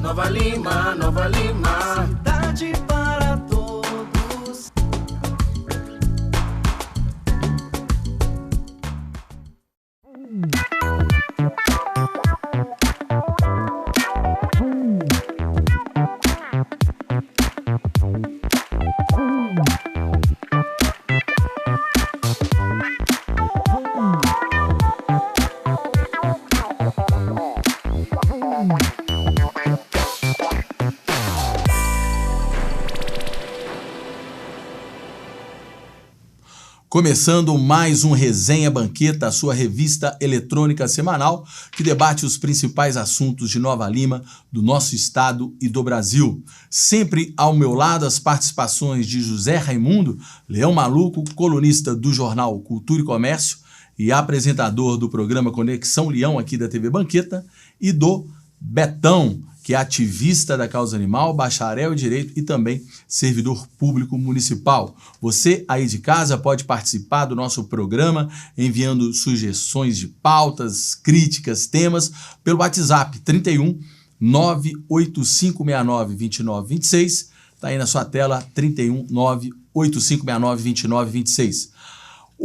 Nova Lima, Nova Lima. Cidade para todos. Começando mais um Resenha Banqueta, a sua revista eletrônica semanal que debate os principais assuntos de Nova Lima, do nosso estado e do Brasil. Sempre ao meu lado as participações de José Raimundo, Leão Maluco, colunista do jornal Cultura e Comércio e apresentador do programa Conexão Leão aqui da TV Banqueta, e do Betão, que é ativista da causa animal, bacharel em Direito e também servidor público municipal. Você aí de casa pode participar do nosso programa enviando sugestões de pautas, críticas, temas pelo WhatsApp 31 98569 2926. Está aí na sua tela, 31 98569 2926.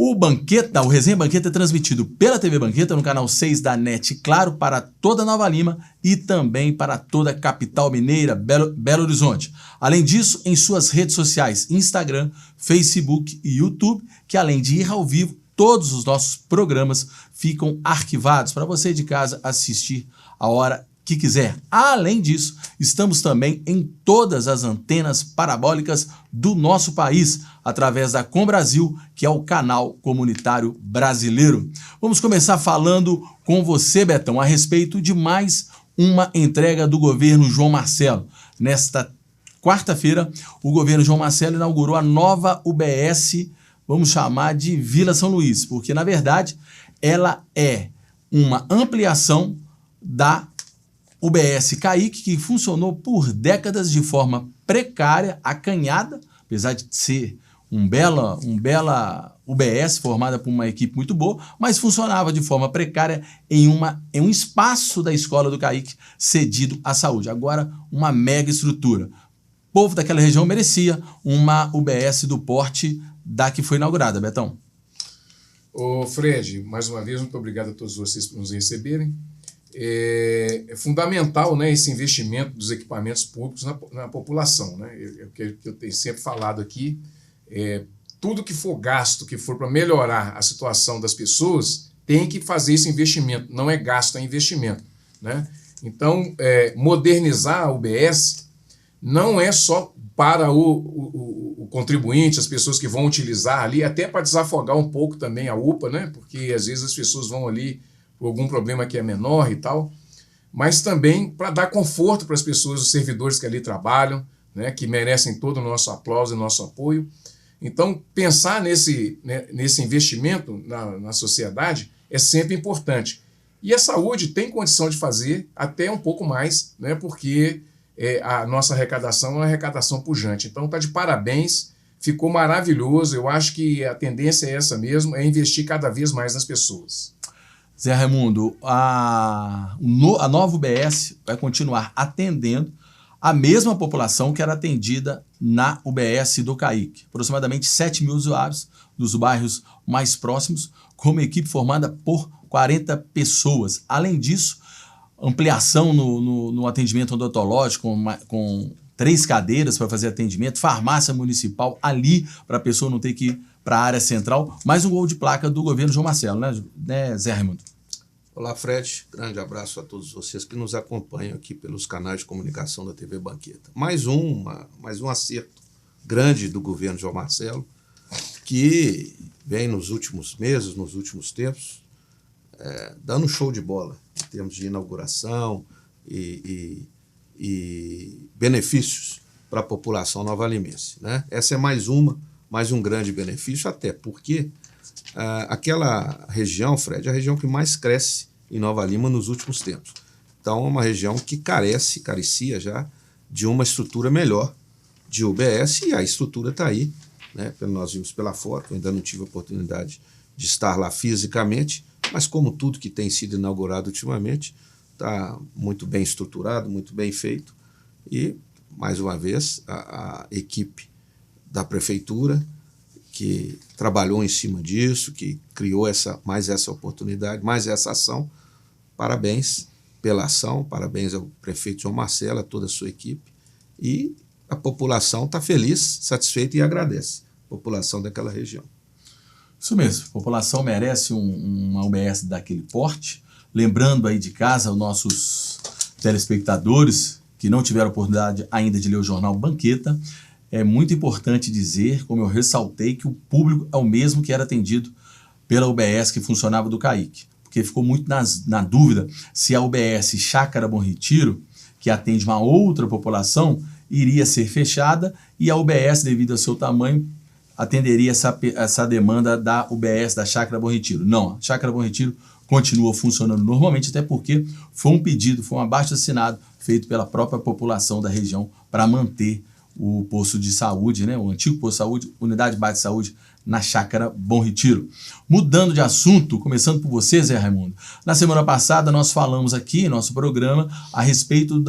O Banqueta, o Resenha Banqueta é transmitido pela TV Banqueta no canal 6 da NET Claro para toda Nova Lima e também para toda a capital mineira, Belo Horizonte. Além disso, em suas redes sociais, Instagram, Facebook e YouTube, que além de ir ao vivo, todos os nossos programas ficam arquivados para você de casa assistir a hora que quiser. Além disso, estamos também em todas as antenas parabólicas do nosso país, através da Com Brasil, que é o canal comunitário brasileiro. Vamos começar falando com você, Betão, a respeito de mais uma entrega do governo João Marcelo. Nesta quarta-feira, o governo João Marcelo inaugurou a nova UBS, vamos chamar de Vila São Luís, porque, na verdade, ela é uma ampliação da UBS Caique, que funcionou por décadas de forma precária, acanhada, apesar de ser um bela UBS formada por uma equipe muito boa, mas funcionava de forma precária em um espaço da escola do Caique cedido à saúde. Agora, uma mega estrutura. O povo daquela região merecia uma UBS do porte da que foi inaugurada, Betão. Ô Fred, mais uma vez, muito obrigado a todos vocês por nos receberem. É fundamental, né, esse investimento dos equipamentos públicos na população, né? Que eu tenho sempre falado aqui, tudo que for gasto, que for para melhorar a situação das pessoas, tem que fazer esse investimento, não é gasto, é investimento, né? Então, modernizar a UBS não é só para o contribuinte, as pessoas que vão utilizar ali, até para desafogar um pouco também a UPA, né? Porque às vezes as pessoas vão ali por algum problema que é menor e tal, mas também para dar conforto para as pessoas, os servidores que ali trabalham, né, que merecem todo o nosso aplauso e nosso apoio. Então, pensar nesse investimento na sociedade é sempre importante. E a saúde tem condição de fazer até um pouco mais, né, porque a nossa arrecadação é uma arrecadação pujante. Então, está de parabéns, ficou maravilhoso. Eu acho que a tendência é essa mesmo, é investir cada vez mais nas pessoas. Zé Raimundo, a nova UBS vai continuar atendendo a mesma população que era atendida na UBS do Caique. Aproximadamente 7 mil usuários dos bairros mais próximos, com uma equipe formada por 40 pessoas. Além disso, ampliação no atendimento odontológico com 3 cadeiras para fazer atendimento, farmácia municipal ali para a pessoa não ter que ir para a área central, mais um gol de placa do governo João Marcelo, né, Zé Raimundo? Olá, Fred. Grande abraço a todos vocês que nos acompanham aqui pelos canais de comunicação da TV Banqueta. Mais um acerto grande do governo João Marcelo, que vem nos últimos meses, nos últimos tempos, dando show de bola em termos de inauguração e benefícios para a população nova-limense, né? Essa é mais um grande benefício, até porque aquela região, Fred, é a região que mais cresce em Nova Lima nos últimos tempos. Então, é uma região que carecia já de uma estrutura melhor de UBS, e a estrutura está aí, né? Nós vimos pela foto, eu ainda não tive a oportunidade de estar lá fisicamente, mas como tudo que tem sido inaugurado ultimamente, está muito bem estruturado, muito bem feito. E, mais uma vez, a equipe da prefeitura, que trabalhou em cima disso, que criou mais essa oportunidade, mais essa ação. Parabéns pela ação, parabéns ao prefeito João Marcelo, a toda a sua equipe. E a população está feliz, satisfeita e agradece. A população daquela região. Isso mesmo, a população merece uma UBS daquele porte. Lembrando aí de casa, os nossos telespectadores que não tiveram oportunidade ainda de ler o jornal Banqueta, é muito importante dizer, como eu ressaltei, que o público é o mesmo que era atendido pela UBS que funcionava do CAIC, porque ficou muito na dúvida se a UBS Chácara Bom Retiro, que atende uma outra população, iria ser fechada e a UBS, devido ao seu tamanho, atenderia essa demanda da UBS da Chácara Bom Retiro. Não, a Chácara Bom Retiro continua funcionando normalmente, até porque foi um pedido, foi um abaixo-assinado feito pela própria população da região para manter o posto de saúde, né, o antigo posto de saúde, unidade básica de saúde na Chácara Bom Retiro. Mudando de assunto, começando por você, Zé Raimundo, na semana passada nós falamos aqui em nosso programa a respeito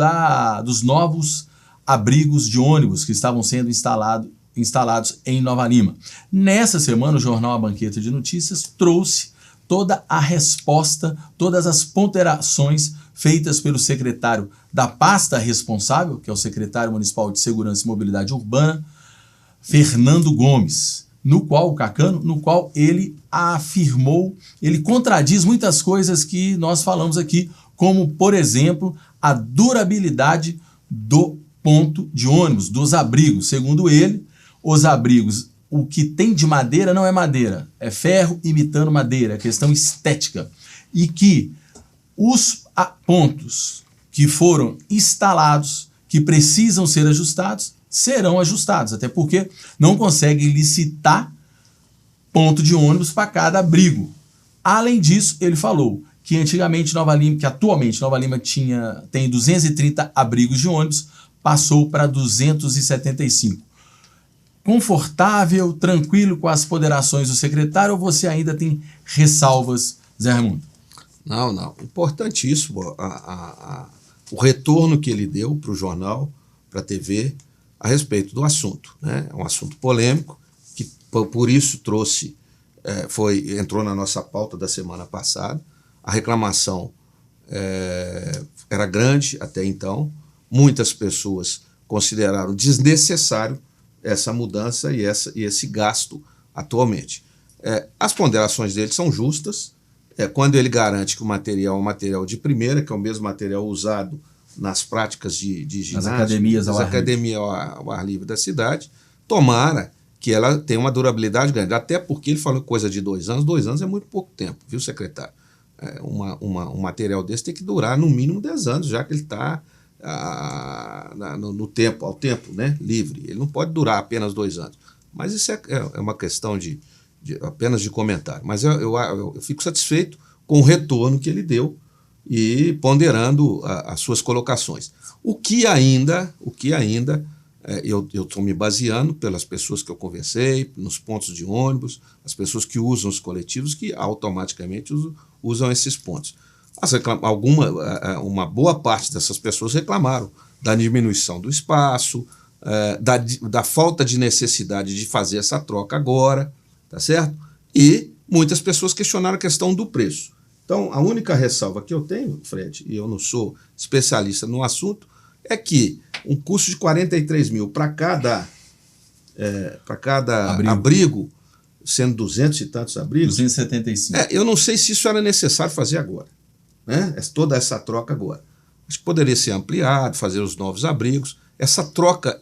dos novos abrigos de ônibus que estavam sendo instalados em Nova Lima. Nessa semana, o jornal A Banqueta de Notícias trouxe toda a resposta, todas as ponderações feitas pelo secretário da pasta responsável, que é o secretário municipal de Segurança e Mobilidade Urbana, Fernando Gomes, no qual ele afirmou, ele contradiz muitas coisas que nós falamos aqui, como, por exemplo, a durabilidade do ponto de ônibus, dos abrigos. Segundo ele, os abrigos, o que tem de madeira não é madeira, é ferro imitando madeira, é questão estética. E que os pontos que foram instalados, que precisam ser ajustados, serão ajustados, até porque não conseguem licitar ponto de ônibus para cada abrigo. Além disso, ele falou que atualmente Nova Lima tem 230 abrigos de ônibus, passou para 275. Confortável, tranquilo com as ponderações do secretário, ou você ainda tem ressalvas, Zé Raimundo? Não. Importantíssimo o retorno que ele deu para o jornal, para a TV, a respeito do assunto, né? É um assunto polêmico, que por isso entrou na nossa pauta da semana passada. A reclamação era grande até então. Muitas pessoas consideraram desnecessário essa mudança e esse gasto atualmente. As ponderações dele são justas. Quando ele garante que o material é um material de primeira, que é o mesmo material usado nas práticas de ginásio, nas academias ao ar livre da cidade, tomara que ela tenha uma durabilidade grande. Até porque ele falou coisa de 2 anos. 2 anos é muito pouco tempo, viu, secretário? Um material desse tem que durar no mínimo 10 anos, já que ele está ao tempo, né, livre. Ele não pode durar apenas 2 anos. Mas isso é uma questão apenas de comentário. Mas eu fico satisfeito com o retorno que ele deu e ponderando as suas colocações. O que ainda eu estou me baseando pelas pessoas que eu conversei, nos pontos de ônibus, as pessoas que usam os coletivos, que automaticamente usam esses pontos. Uma boa parte dessas pessoas reclamaram da diminuição do espaço, da falta de necessidade de fazer essa troca agora, tá certo? E muitas pessoas questionaram a questão do preço. Então, a única ressalva que eu tenho, Fred, e eu não sou especialista no assunto, é que um custo de 43 mil para cada abrigo, sendo 200 e tantos abrigos... 275. Eu não sei se isso era necessário fazer agora, né? Toda essa troca agora. Acho que poderia ser ampliado, fazer os novos abrigos. Essa troca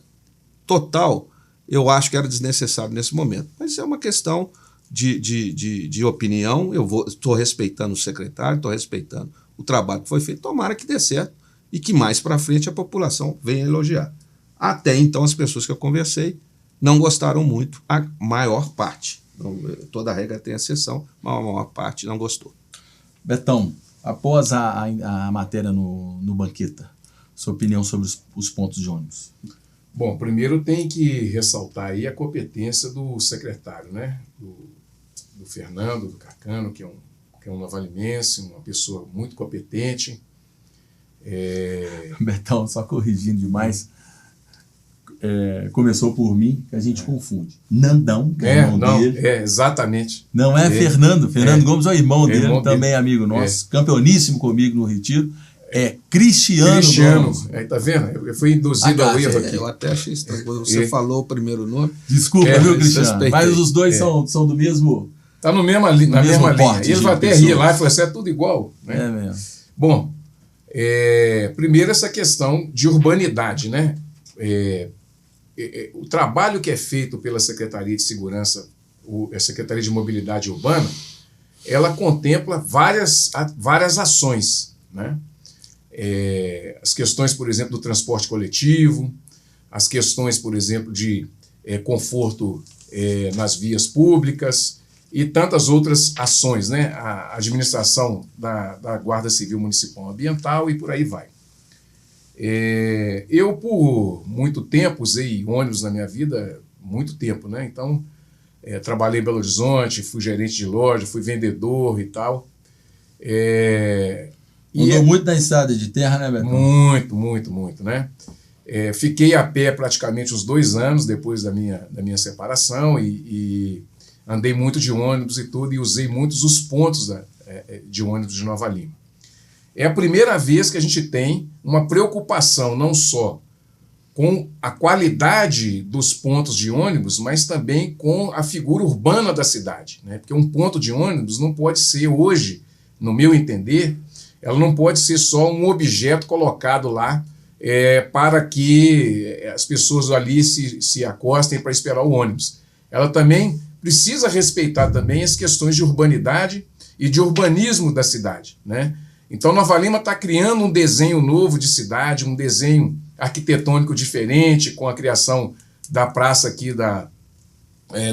total, eu acho que era desnecessário nesse momento. Mas é uma questão de opinião. Estou respeitando o secretário, estou respeitando o trabalho que foi feito. Tomara que dê certo e que mais para frente a população venha elogiar. Até então, as pessoas que eu conversei não gostaram muito, a maior parte. Toda regra tem exceção, mas a maior parte não gostou. Betão, após a matéria no Banqueta, sua opinião sobre os pontos de ônibus? Bom, primeiro tem que ressaltar aí a competência do secretário, né? Do Fernando, do Cacano, que é um novalimense, uma pessoa muito competente. Betão, só corrigindo demais, começou por mim, que a gente confunde. Nandão, que é irmão dele. Exatamente. Não é Fernando. Fernando Gomes é o irmão dele, irmão também dele. amigo nosso, campeoníssimo comigo no Retiro. É Cristiano Gomes. Tá vendo? Eu fui induzido ao erro aqui. Eu até achei estranho quando você falou o primeiro nome. Desculpa, viu, Cristiano? suspeitei. Mas os dois são do mesmo... Tá na mesma linha. porte Ele vai até rir lá e falou assim, é tudo igual. Né? É mesmo. Bom, primeiro essa questão de urbanidade, né? O trabalho que é feito pela Secretaria de Segurança, a Secretaria de Mobilidade Urbana, ela contempla várias ações, né? As questões, por exemplo, do transporte coletivo, as questões, por exemplo, de conforto nas vias públicas e tantas outras ações, né? A administração da Guarda Civil Municipal Ambiental e por aí vai. Eu, por muito tempo, usei ônibus na minha vida, muito tempo, né? Então, trabalhei em Belo Horizonte, fui gerente de loja, fui vendedor e tal. Mudou muito na estrada de terra, né, Betão? Muito, né? Fiquei a pé praticamente uns 2 anos depois da minha separação e andei muito de ônibus e tudo, e usei muitos os pontos de ônibus de Nova Lima. É a primeira vez que a gente tem uma preocupação não só com a qualidade dos pontos de ônibus, mas também com a figura urbana da cidade, né? Porque um ponto de ônibus não pode ser hoje, no meu entender, ela não pode ser só um objeto colocado lá para que as pessoas ali se acostem para esperar o ônibus. Ela também precisa respeitar também as questões de urbanidade e de urbanismo da cidade, né? Então, Nova Lima está criando um desenho novo de cidade, um desenho arquitetônico diferente, com a criação da praça aqui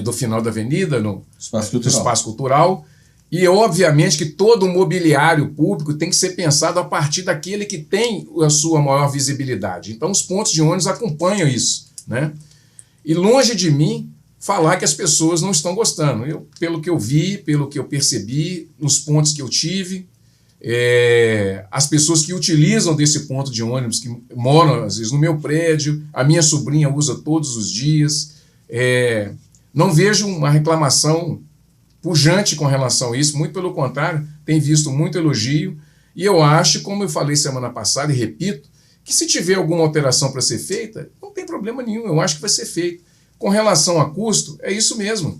do final da avenida, no Espaço Cultural. E, obviamente, que todo o mobiliário público tem que ser pensado a partir daquele que tem a sua maior visibilidade. Então, os pontos de ônibus acompanham isso, né? E longe de mim falar que as pessoas não estão gostando. Pelo que eu vi, pelo que eu percebi, nos pontos que eu tive, as pessoas que utilizam desse ponto de ônibus, que moram, às vezes, no meu prédio, a minha sobrinha usa todos os dias, não vejo uma reclamação pujante com relação a isso, muito pelo contrário, tem visto muito elogio, e eu acho, como eu falei semana passada, e repito, que se tiver alguma alteração para ser feita, não tem problema nenhum, eu acho que vai ser feito. Com relação a custo, é isso mesmo.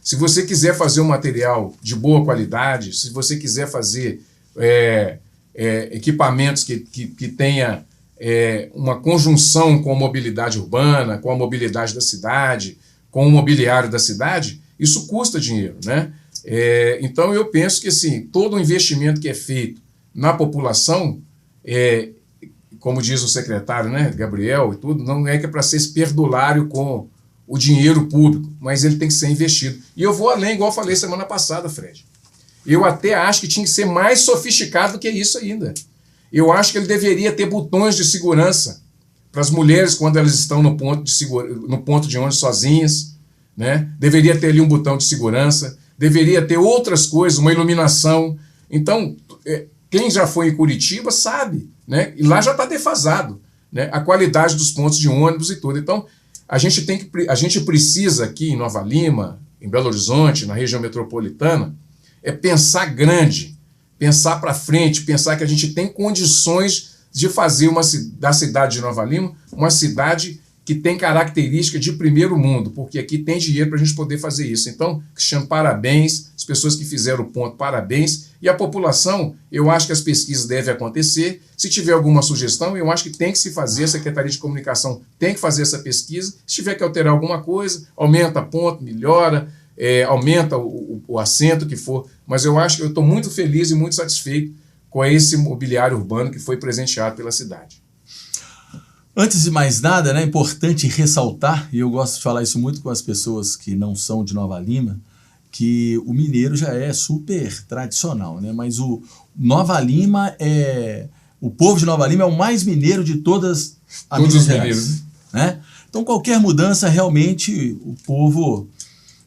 Se você quiser fazer um material de boa qualidade, se você quiser fazer equipamentos que tenha uma conjunção com a mobilidade urbana, com a mobilidade da cidade, com o mobiliário da cidade, isso custa dinheiro, né? Então, eu penso que assim, todo o investimento que é feito na população, como diz o secretário, né, Gabriel e tudo, não é que é para ser perdulário com o dinheiro público, mas ele tem que ser investido. E eu vou além, igual eu falei semana passada, Fred. Eu até acho que tinha que ser mais sofisticado do que isso ainda. Eu acho que ele deveria ter botões de segurança para as mulheres quando elas estão no ponto de ônibus sozinhas, né? Deveria ter ali um botão de segurança, deveria ter outras coisas, uma iluminação. Então, quem já foi em Curitiba sabe, né? E lá já está defasado, né? A qualidade dos pontos de ônibus e tudo. Então, a gente precisa aqui em Nova Lima, em Belo Horizonte, na região metropolitana, pensar grande, pensar para frente, pensar que a gente tem condições de fazer da cidade de Nova Lima uma cidade que tem característica de primeiro mundo, porque aqui tem dinheiro para a gente poder fazer isso. Então, Cristiano, parabéns, as pessoas que fizeram o ponto, parabéns, e a população, eu acho que as pesquisas devem acontecer. Se tiver alguma sugestão, eu acho que tem que se fazer, a Secretaria de Comunicação tem que fazer essa pesquisa. Se tiver que alterar alguma coisa, aumenta ponto, melhora, aumenta o assento que for, mas eu acho que eu estou muito feliz e muito satisfeito com esse mobiliário urbano que foi presenteado pela cidade. Antes de mais nada, né, é importante ressaltar, e eu gosto de falar isso muito com as pessoas que não são de Nova Lima, que o mineiro já é super tradicional, né? Mas o Nova Lima o povo de Nova Lima é o mais mineiro de todos os mineiros, né? Então qualquer mudança realmente o povo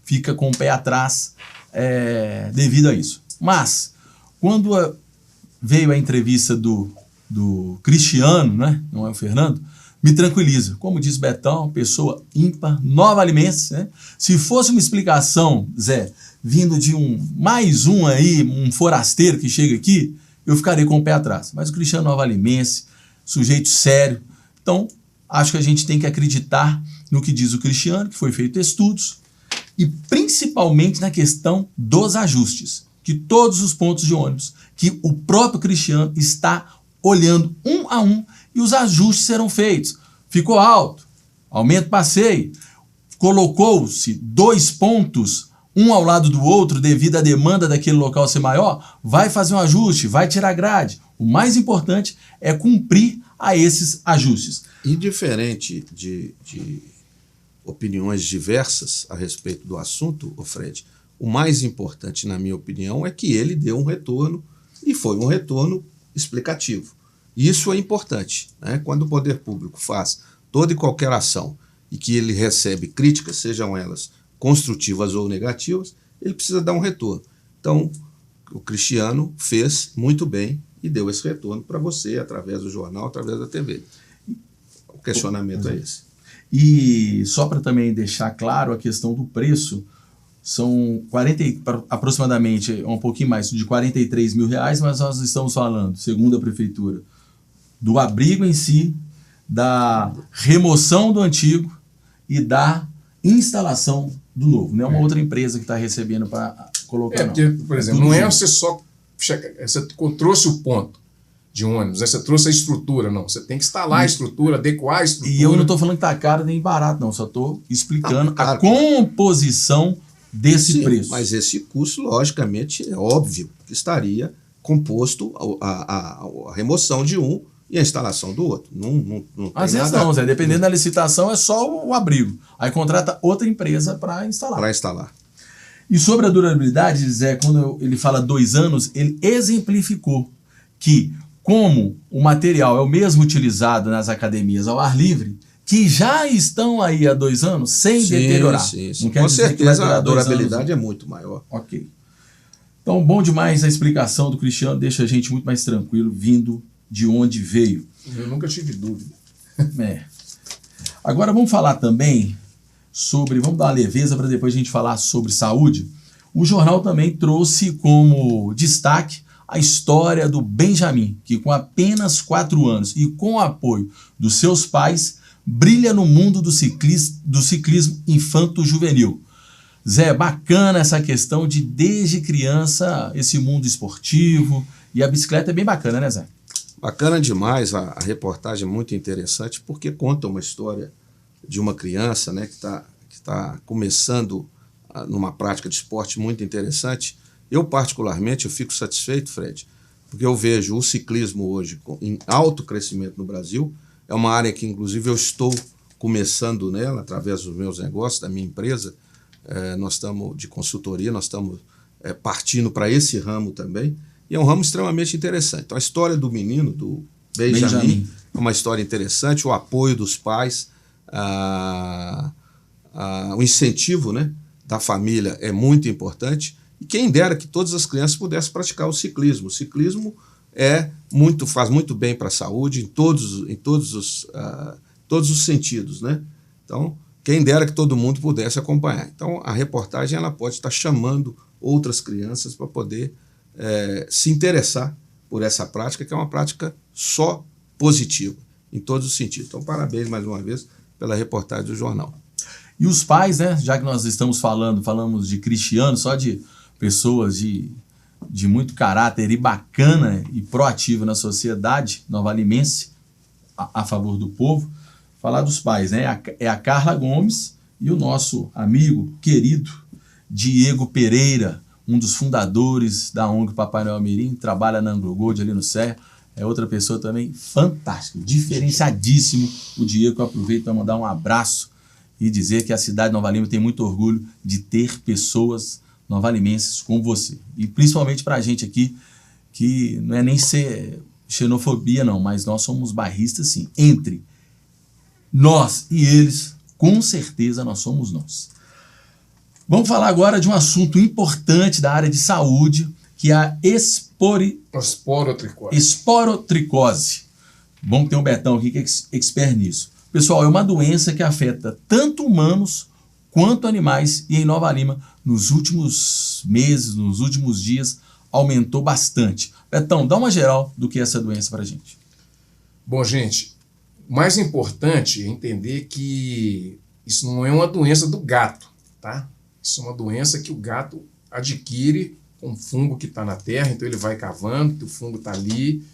fica com o pé atrás devido a isso. Mas quando veio a entrevista do Cristiano, né? Não é o Fernando, me tranquiliza. Como diz Betão, pessoa ímpar, nova-limense, né? Se fosse uma explicação, Zé, vindo de mais um aí, um forasteiro que chega aqui, eu ficaria com o pé atrás. Mas o Cristiano nova-limense, sujeito sério. Então, acho que a gente tem que acreditar no que diz o Cristiano, que foi feito estudos, e principalmente na questão dos ajustes, que todos os pontos de ônibus, que o próprio Cristiano está olhando um a um, e os ajustes serão feitos. Ficou alto, aumenta o passeio, colocou-se 2 pontos, um ao lado do outro, devido à demanda daquele local ser maior, vai fazer um ajuste, vai tirar grade. O mais importante é cumprir a esses ajustes. Indiferente de opiniões diversas a respeito do assunto, Fred, o mais importante, na minha opinião, é que ele deu um retorno, e foi um retorno explicativo. Isso é importante, né? Quando o poder público faz toda e qualquer ação e que ele recebe críticas, sejam elas construtivas ou negativas, ele precisa dar um retorno. Então, o Cristiano fez muito bem e deu esse retorno para você, através do jornal, através da TV. O questionamento é esse. E só para também deixar claro a questão do preço, são aproximadamente um pouquinho mais de R$43 mil, mas nós estamos falando, segundo a prefeitura, do abrigo em si, da remoção do antigo e da instalação do novo. Não é uma outra empresa que está recebendo para colocar. Porque, por exemplo, não é você só você trouxe o ponto de ônibus, né? Você trouxe a estrutura, não. Você tem que instalar a estrutura, adequar a estrutura. E eu não estou falando que está caro nem barato, não. Só estou explicando a composição desse preço. Mas esse custo, logicamente, é óbvio que estaria composto a remoção de um e a instalação do outro. Não às vezes não, Zé. Dependendo da licitação, é só o abrigo. Aí contrata outra empresa para instalar. E sobre a durabilidade, Zé, quando ele fala 2 anos, ele exemplificou que, como o material é o mesmo utilizado nas academias ao ar livre, que já estão aí há 2 anos sem deteriorar. Sim. Com certeza a durabilidade é muito maior. Ok. Então, bom demais a explicação do Cristiano, deixa a gente muito mais tranquilo, vindo de onde veio. Eu nunca tive dúvida. Agora vamos falar também sobre, vamos dar uma leveza para depois a gente falar sobre saúde. O jornal também trouxe como destaque a história do Benjamin, que com apenas 4 anos e com o apoio dos seus pais, brilha no mundo do ciclismo infanto-juvenil. Zé, bacana essa questão de, desde criança, esse mundo esportivo, e a bicicleta é bem bacana, né, Zé? Bacana demais, a reportagem é muito interessante, porque conta uma história de uma criança, né, que tá começando numa prática de esporte muito interessante. Eu, particularmente, eu fico satisfeito, Fred, porque eu vejo o ciclismo hoje em alto crescimento no Brasil. É uma área que, inclusive, eu estou começando nela, através dos meus negócios, da minha empresa. Nós estamos de consultoria, nós estamos partindo para esse ramo também. E é um ramo extremamente interessante. Então, a história do menino, do Benjamin, é uma história interessante, o apoio dos pais, o incentivo, né, da família é muito importante. E quem dera que todas as crianças pudessem praticar o ciclismo. O ciclismo faz muito bem para a saúde em todos os sentidos, né? Então, quem dera que todo mundo pudesse acompanhar. Então, a reportagem ela pode estar chamando outras crianças para poder se interessar por essa prática, que é uma prática só positiva, em todos os sentidos. Então, parabéns mais uma vez pela reportagem do jornal. E os pais, né? Já que nós estamos falamos de Cristiano, só de pessoas de muito caráter e bacana e proativa na sociedade nova-limense, a favor do povo, falar dos pais, né? É a Carla Gomes e o nosso amigo querido Diego Pereira, um dos fundadores da ONG Papai Noel Mirim, trabalha na Anglo Gold ali no Serra. É outra pessoa também fantástica, diferenciadíssimo. O Diego, eu aproveito para mandar um abraço e dizer que a cidade de Nova Lima tem muito orgulho de ter pessoas nova-limenses como você. E principalmente para a gente aqui, que não é nem ser xenofobia não, mas nós somos bairristas sim. Entre nós e eles, com certeza nós somos nós. Vamos falar agora de um assunto importante da área de saúde, que é a esporotricose. Bom que tem um Betão aqui que é expert nisso. Pessoal, é uma doença que afeta tanto humanos quanto animais e em Nova Lima, nos últimos meses, nos últimos dias, aumentou bastante. Betão, dá uma geral do que é essa doença para a gente. Bom, gente, o mais importante é entender que isso não é uma doença do gato, tá? Isso é uma doença que o gato adquire com um fungo que está na terra, então ele vai cavando, o fungo está ali,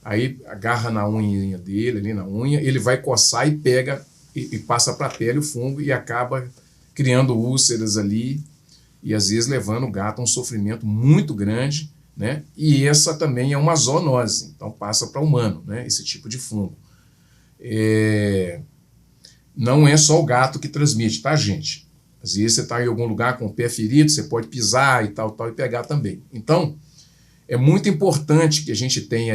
aí agarra na unha dele, ali na unha, ele vai coçar e pega e passa para a pele o fungo e acaba criando úlceras ali e às vezes levando o gato a um sofrimento muito grande, né? E essa também é uma zoonose, então passa para o humano, né? Esse tipo de fungo. Não é só o gato que transmite, tá, gente? Às vezes você está em algum lugar com o pé ferido, você pode pisar e tal, e pegar também. Então, é muito importante que a gente tenha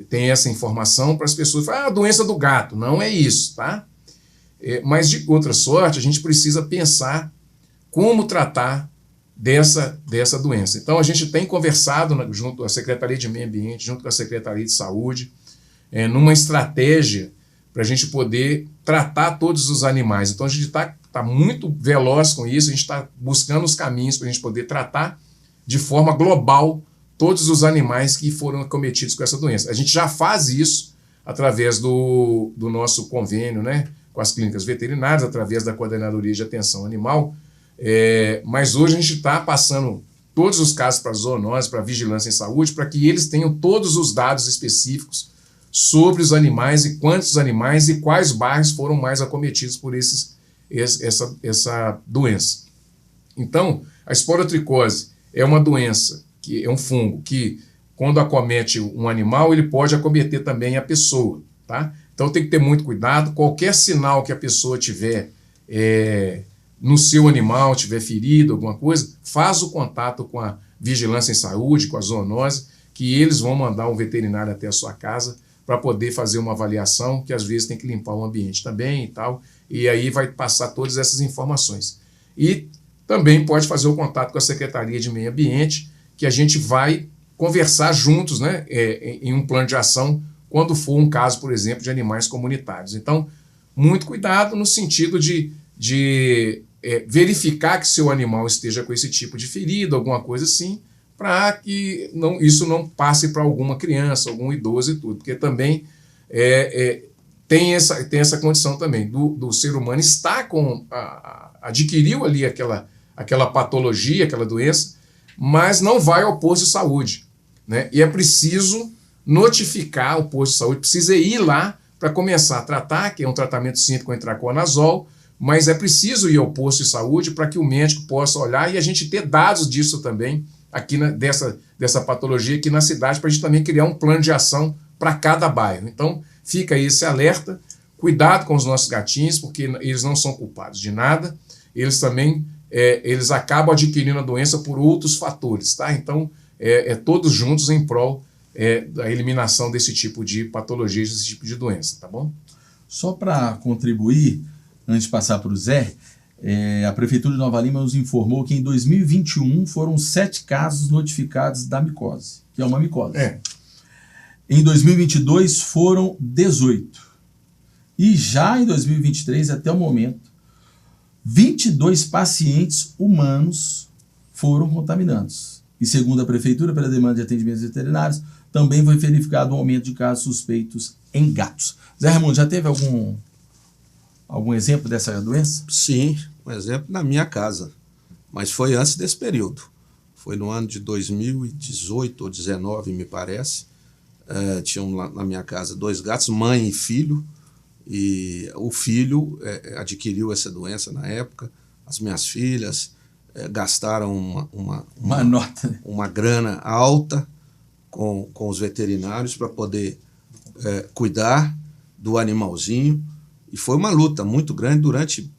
tenha essa informação para as pessoas falarem, a doença do gato. Não é isso, tá? Mas, de outra sorte, a gente precisa pensar como tratar dessa doença. Então, a gente tem conversado junto à Secretaria de Meio Ambiente, junto com a Secretaria de Saúde, numa estratégia para a gente poder tratar todos os animais. Então, a gente está muito veloz com isso, a gente está buscando os caminhos para a gente poder tratar de forma global todos os animais que foram acometidos com essa doença. A gente já faz isso através do nosso convênio, né, com as clínicas veterinárias, através da Coordenadoria de Atenção Animal, mas hoje a gente está passando todos os casos para a zoonose, para a vigilância em saúde, para que eles tenham todos os dados específicos sobre os animais e quantos animais e quais bairros foram mais acometidos por essa doença. Então, a esporotricose é uma doença, que é um fungo, que quando acomete um animal, ele pode acometer também a pessoa, tá? Então tem que ter muito cuidado, qualquer sinal que a pessoa tiver no seu animal, tiver ferido, alguma coisa, faz o contato com a vigilância em saúde, com a zoonose, que eles vão mandar um veterinário até a sua casa para poder fazer uma avaliação, que às vezes tem que limpar o ambiente também e tal, e aí vai passar todas essas informações. E também pode fazer o contato com a Secretaria de Meio Ambiente, que a gente vai conversar juntos, né, em um plano de ação, quando for um caso, por exemplo, de animais comunitários. Então, muito cuidado no sentido de verificar que seu animal esteja com esse tipo de ferida, alguma coisa assim, para que isso não passe para alguma criança, algum idoso e tudo, porque também tem essa condição também do ser humano estar adquiriu ali aquela patologia, aquela doença, mas não vai ao posto de saúde, né? E é preciso notificar o posto de saúde, precisa ir lá para começar a tratar, que é um tratamento simples com itraconazol, mas é preciso ir ao posto de saúde para que o médico possa olhar e a gente ter dados disso também, aqui dessa patologia aqui na cidade, para a gente também criar um plano de ação para cada bairro. Então, fica aí esse alerta, cuidado com os nossos gatinhos, porque eles não são culpados de nada, eles também eles acabam adquirindo a doença por outros fatores, tá? Então, todos juntos em prol da eliminação desse tipo de patologia, desse tipo de doença, tá bom? Só para contribuir, antes de passar para o Zé, a Prefeitura de Nova Lima nos informou que em 2021 foram 7 casos notificados da micose, que é uma micose. Em 2022 foram 18. E já em 2023, até o momento, 22 pacientes humanos foram contaminados. E segundo a Prefeitura, pela demanda de atendimentos veterinários, também foi verificado um aumento de casos suspeitos em gatos. Zé Raimundo, já teve algum exemplo dessa doença? Sim, um exemplo na minha casa, mas foi antes desse período. Foi no ano de 2018 ou 2019, me parece. Tinham lá na minha casa 2 gatos, mãe e filho, e o filho adquiriu essa doença na época. As minhas filhas gastaram uma grana alta com os veterinários para poder cuidar do animalzinho, e foi uma luta muito grande durante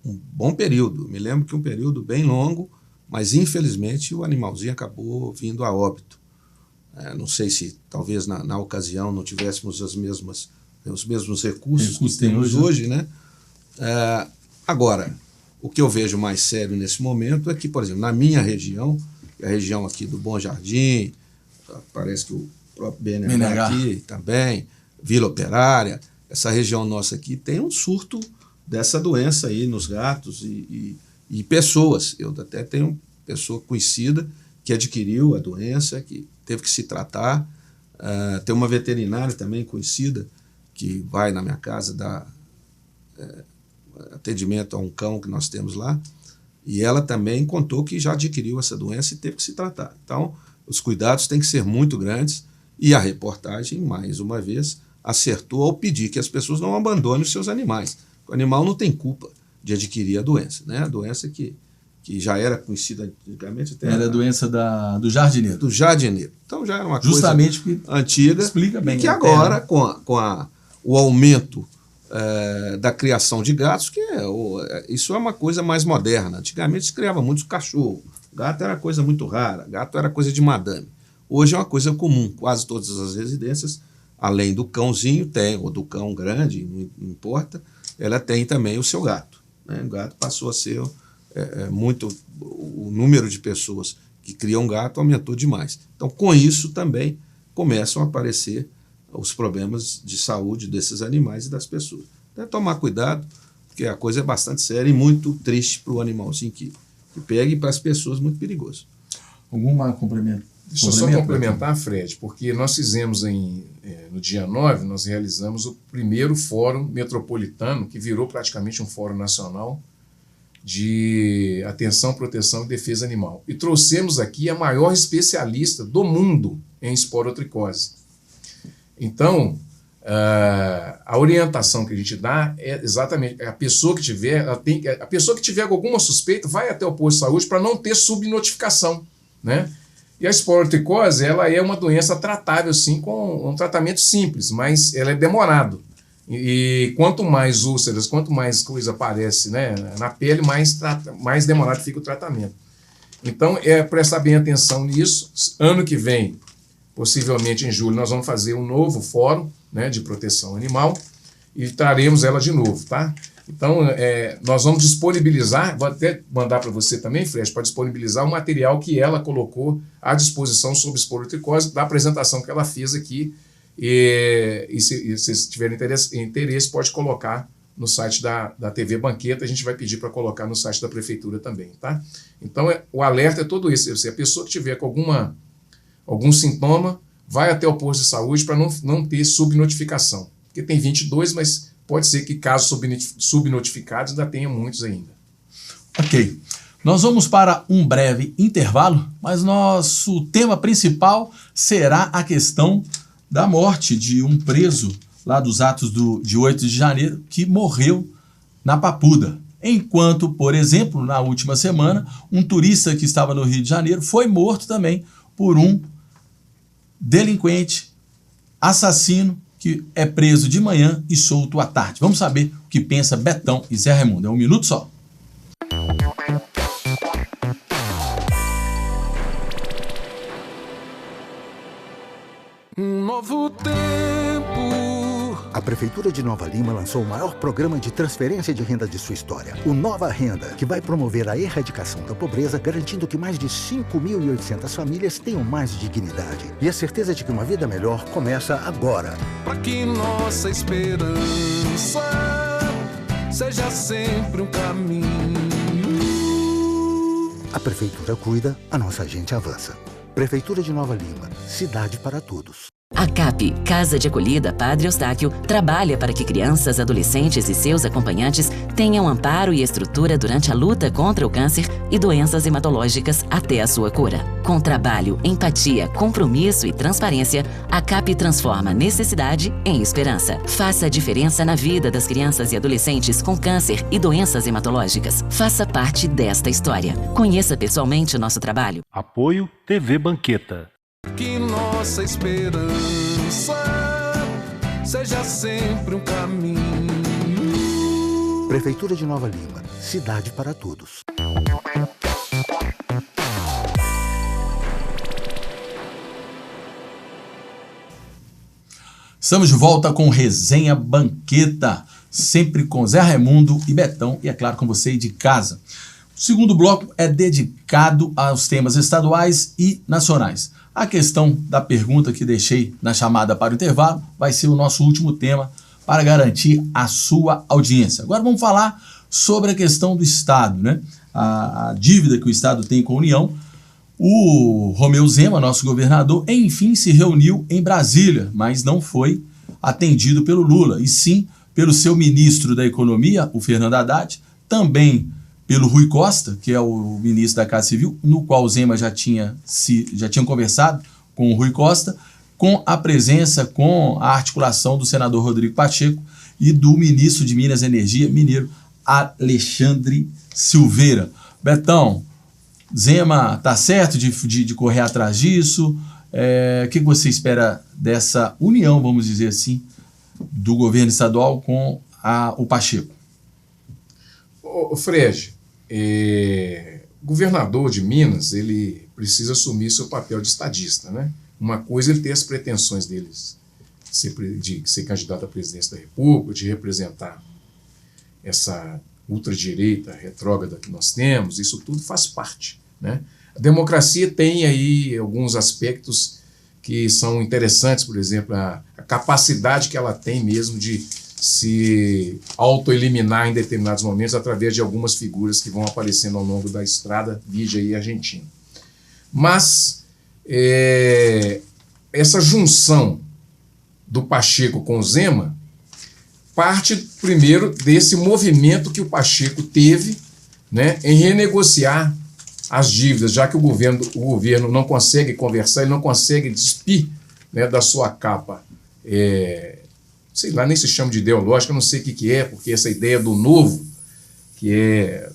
um bom período. Me lembro que um período bem longo, mas infelizmente o animalzinho acabou vindo a óbito. Não sei se talvez na ocasião não tivéssemos os mesmos recursos que temos hoje, né? Agora, o que eu vejo mais sério nesse momento é que, por exemplo, na minha região, a região aqui do Bom Jardim, parece que o próprio BNH BNH aqui também, Vila Operária, essa região nossa aqui tem um surto dessa doença aí nos gatos e pessoas. Eu até tenho pessoa conhecida que adquiriu a doença, que teve que se tratar. Tem uma veterinária também conhecida que vai na minha casa dar atendimento a um cão que nós temos lá, e ela também contou que já adquiriu essa doença e teve que se tratar. Então, os cuidados têm que ser muito grandes, e a reportagem, mais uma vez, acertou ao pedir que as pessoas não abandonem os seus animais. O animal não tem culpa de adquirir a doença, né? A doença que já era conhecida antigamente. Era a doença do jardineiro. Do jardineiro. Então já era uma justamente coisa antiga. Explica bem. E que agora, com o aumento da criação de gatos, isso é uma coisa mais moderna. Antigamente se criava muito cachorro. Gato era coisa muito rara. Gato era coisa de madame. Hoje é uma coisa comum. Quase todas as residências, além do cãozinho, ou do cão grande, não importa, ela tem também o seu gato, né? O gato passou a ser muito... O número de pessoas que criam gato aumentou demais. Então, com isso também começam a aparecer os problemas de saúde desses animais e das pessoas. Então, tomar cuidado, porque a coisa é bastante séria e muito triste para o animalzinho que pega, e para as pessoas muito perigoso. Alguma complemento? Deixa eu só complementar, Fred, porque nós fizemos no dia 9, nós realizamos o primeiro fórum metropolitano, que virou praticamente um fórum nacional de atenção, proteção e defesa animal. E trouxemos aqui a maior especialista do mundo em esporotricose. Então, a orientação que a gente dá é exatamente a pessoa que tiver, alguma suspeita, vai até o posto de saúde para não ter subnotificação, né? E a esporotricose, ela é uma doença tratável, sim, com um tratamento simples, mas ela é demorado. E quanto mais úlceras, quanto mais coisa aparece, né, na pele, mais demorado fica o tratamento. Então, prestar bem atenção nisso. Ano que vem, possivelmente em julho, nós vamos fazer um novo fórum, né, de proteção animal, e traremos ela de novo, tá? Então, nós vamos disponibilizar, vou até mandar para você também, Fred, para disponibilizar o material que ela colocou à disposição sobre esporotricose, da apresentação que ela fez aqui, e se vocês tiverem interesse, pode colocar no site da TV Banqueta, a gente vai pedir para colocar no site da Prefeitura também, tá? Então, o alerta é todo esse, se a pessoa que tiver com algum sintoma, vai até o posto de saúde para não ter subnotificação, porque tem 22, mas pode ser que casos subnotificados ainda tenha muitos ainda. Ok. Nós vamos para um breve intervalo, mas nosso tema principal será a questão da morte de um preso lá dos atos de 8 de janeiro que morreu na Papuda. Enquanto, por exemplo, na última semana, um turista que estava no Rio de Janeiro foi morto também por um delinquente, assassino, que é preso de manhã e solto à tarde. Vamos saber o que pensa Betão e Zé Raimundo. É um minuto só. Um novo tempo. A Prefeitura de Nova Lima lançou o maior programa de transferência de renda de sua história, o Nova Renda, que vai promover a erradicação da pobreza, garantindo que mais de 5.800 famílias tenham mais dignidade. E a certeza de que uma vida melhor começa agora. Para que nossa esperança seja sempre um caminho. A Prefeitura cuida, a nossa gente avança. Prefeitura de Nova Lima, cidade para todos. A CAP, Casa de Acolhida Padre Eustáquio, trabalha para que crianças, adolescentes e seus acompanhantes tenham amparo e estrutura durante a luta contra o câncer e doenças hematológicas até a sua cura. Com trabalho, empatia, compromisso e transparência, a CAP transforma necessidade em esperança. Faça a diferença na vida das crianças e adolescentes com câncer e doenças hematológicas. Faça parte desta história. Conheça pessoalmente nosso trabalho. Apoio TV Banqueta. Que nossa esperança seja sempre um caminho. Prefeitura de Nova Lima, cidade para todos. Estamos de volta com Resenha Banqueta, sempre com Zé Raimundo e Betão, e é claro com você aí de casa. O segundo bloco é dedicado aos temas estaduais e nacionais. A questão da pergunta que deixei na chamada para o intervalo vai ser o nosso último tema para garantir a sua audiência. Agora vamos falar sobre a questão do Estado, né? A dívida que o Estado tem com a União. O Romeu Zema, nosso governador, enfim se reuniu em Brasília, mas não foi atendido pelo Lula, e sim pelo seu ministro da Economia, o Fernando Haddad, também pelo Rui Costa, que é o ministro da Casa Civil, no qual o Zema já tinha conversado com o Rui Costa, com a presença, com a articulação do senador Rodrigo Pacheco e do ministro de Minas e Energia, mineiro Alexandre Silveira. Betão, Zema está certo de correr atrás disso? O que você espera dessa união, vamos dizer assim, do governo estadual com o Pacheco? Frege, o governador de Minas, ele precisa assumir seu papel de estadista, né? Uma coisa é ele ter as pretensões deles de ser candidato à presidência da República, de representar essa ultradireita retrógrada que nós temos, isso tudo faz parte, né? A democracia tem aí alguns aspectos que são interessantes, por exemplo, a capacidade que ela tem mesmo de se autoeliminar em determinados momentos através de algumas figuras que vão aparecendo ao longo da estrada, vide aí a Argentina. Mas essa junção do Pacheco com o Zema parte primeiro desse movimento que o Pacheco teve, né, em renegociar as dívidas, já que o governo não consegue conversar, ele não consegue despir, né, da sua capa, sei lá, nem se chama de ideológica, não sei o que é, porque essa ideia do novo, que é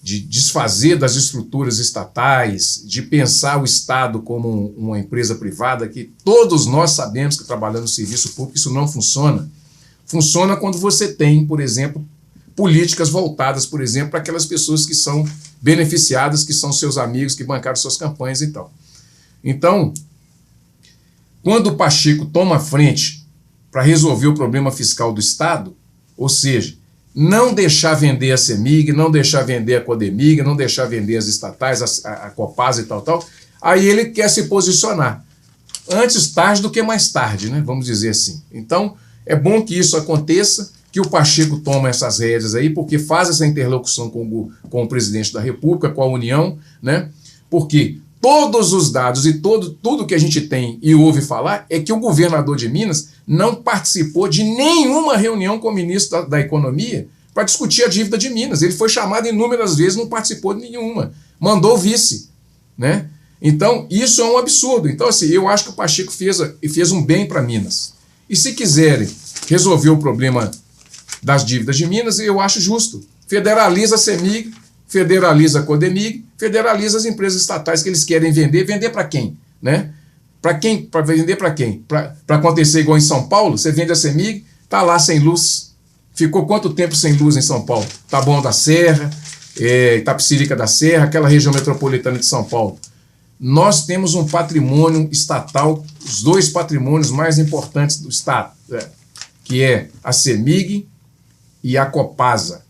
de desfazer das estruturas estatais, de pensar o Estado como uma empresa privada, que todos nós sabemos que trabalhando no serviço público isso não funciona. Funciona quando você tem, por exemplo, políticas voltadas, por exemplo, para aquelas pessoas que são beneficiadas, que são seus amigos, que bancaram suas campanhas e tal. Então, quando o Pacheco toma a frente para resolver o problema fiscal do Estado, ou seja, não deixar vender a CEMIG, não deixar vender a CODEMIG, não deixar vender as estatais, a Copasa e tal, aí ele quer se posicionar. Antes tarde do que mais tarde, né? Vamos dizer assim. Então, é bom que isso aconteça, que o Pacheco tome essas rédeas aí, porque faz essa interlocução com o presidente da República, com a União, né? Porque todos os dados e tudo que a gente tem e ouve falar é que o governador de Minas não participou de nenhuma reunião com o ministro da Economia para discutir a dívida de Minas. Ele foi chamado inúmeras vezes, não participou de nenhuma. Mandou o vice, né? Então, isso é um absurdo. Então, assim, eu acho que o Pacheco fez um bem para Minas. E se quiserem resolver o problema das dívidas de Minas, eu acho justo. Federaliza a CEMIG, federaliza a CODEMIG, federaliza as empresas estatais que eles querem vender. Vender para quem? Né? Para quem? Para vender para quem? Para acontecer igual em São Paulo? Você vende a CEMIG, está lá sem luz. Ficou quanto tempo sem luz em São Paulo? Taboão da Serra, Itapecerica da Serra, aquela região metropolitana de São Paulo. Nós temos um patrimônio estatal, os dois patrimônios mais importantes do Estado, que é a CEMIG e a Copasa.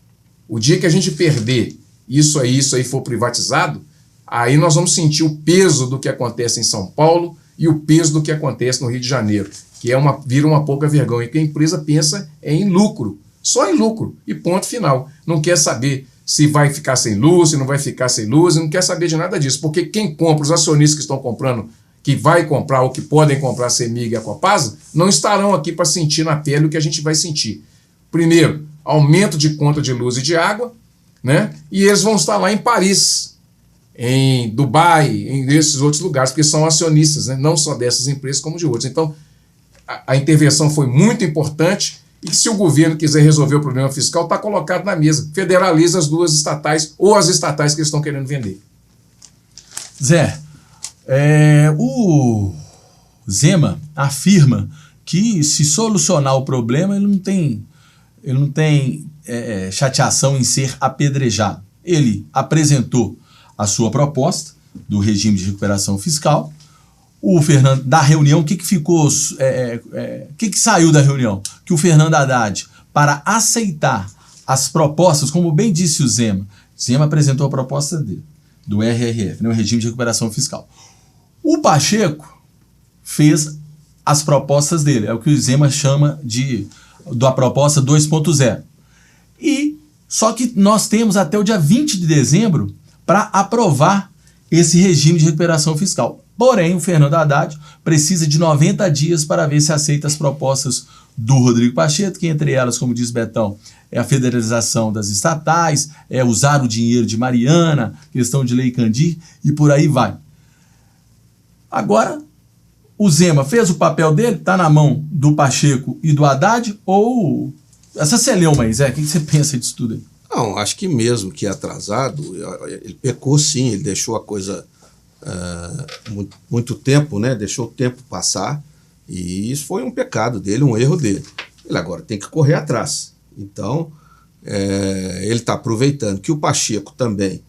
O dia que a gente perder isso aí for privatizado, aí nós vamos sentir o peso do que acontece em São Paulo e o peso do que acontece no Rio de Janeiro, que vira uma pouca vergonha, que a empresa pensa em lucro, só em lucro, e ponto final. Não quer saber se vai ficar sem luz, se não vai ficar sem luz, não quer saber de nada disso, porque quem compra, os acionistas que estão comprando, que vai comprar ou que podem comprar a CEMIG e a Copasa, não estarão aqui para sentir na pele o que a gente vai sentir. Primeiro, aumento de conta de luz e de água, né? E eles vão estar lá em Paris, em Dubai, em esses outros lugares, porque são acionistas, né? Não só dessas empresas como de outras. Então, a intervenção foi muito importante e se o governo quiser resolver o problema fiscal, está colocado na mesa. Federaliza as duas estatais ou as estatais que eles estão querendo vender. Zé, o Zema afirma que se solucionar o problema, ele não tem chateação em ser apedrejado. Ele apresentou a sua proposta do regime de recuperação fiscal. O Fernando, da reunião, o que ficou, o que saiu da reunião? Que o Fernando Haddad, para aceitar as propostas, como bem disse o Zema, Zema apresentou a proposta dele, do RRF, né, o Regime de Recuperação Fiscal. O Pacheco fez as propostas dele, é o que o Zema chama da proposta 2.0. Só que nós temos até o dia 20 de dezembro para aprovar esse regime de recuperação fiscal. Porém, o Fernando Haddad precisa de 90 dias para ver se aceita as propostas do Rodrigo Pacheco, que entre elas, como diz Betão, é a federalização das estatais, é usar o dinheiro de Mariana, questão de Lei Candir e por aí vai. Agora, o Zema fez o papel dele, está na mão do Pacheco e do Haddad, ou essa celeuma aí, Zé, o que você pensa disso tudo aí? Não, acho que mesmo que atrasado, ele pecou sim, ele deixou a coisa muito tempo, né? Deixou o tempo passar, e isso foi um pecado dele, um erro dele. Ele agora tem que correr atrás. Então, ele está aproveitando que o Pacheco também,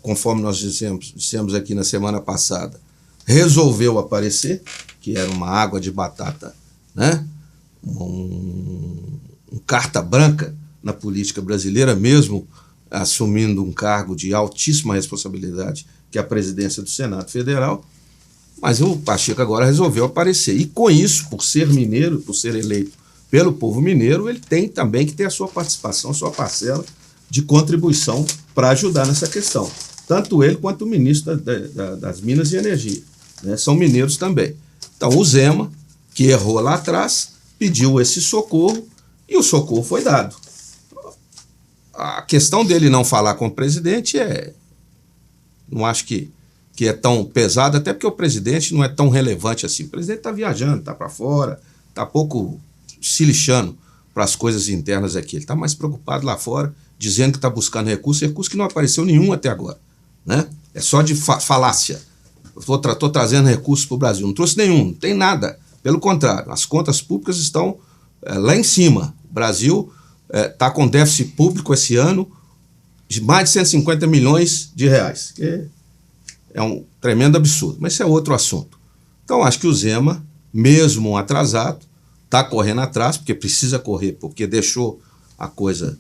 conforme nós dissemos aqui na semana passada, resolveu aparecer, que era uma água de batata, né? Um carta branca na política brasileira, mesmo assumindo um cargo de altíssima responsabilidade, que é a presidência do Senado Federal, mas o Pacheco agora resolveu aparecer. E com isso, por ser mineiro, por ser eleito pelo povo mineiro, ele tem também que ter a sua participação, a sua parcela de contribuição para ajudar nessa questão. Tanto ele quanto o ministro das Minas e Energia, né? São mineiros também. Então o Zema, que errou lá atrás, pediu esse socorro e o socorro foi dado. A questão dele não falar com o presidente não acho que é tão pesada, até porque o presidente não é tão relevante assim. O presidente está viajando, está para fora, está pouco se lixando para as coisas internas aqui. Ele está mais preocupado lá fora, dizendo que está buscando recurso que não apareceu nenhum até agora, né? É só de falácia. Estou trazendo recursos para o Brasil. Não trouxe nenhum, não tem nada. Pelo contrário, as contas públicas estão lá em cima. O Brasil está com déficit público esse ano de mais de 150 milhões de reais. Que é um tremendo absurdo, mas isso é outro assunto. Então, acho que o Zema, mesmo atrasado, está correndo atrás, porque precisa correr, porque deixou a coisa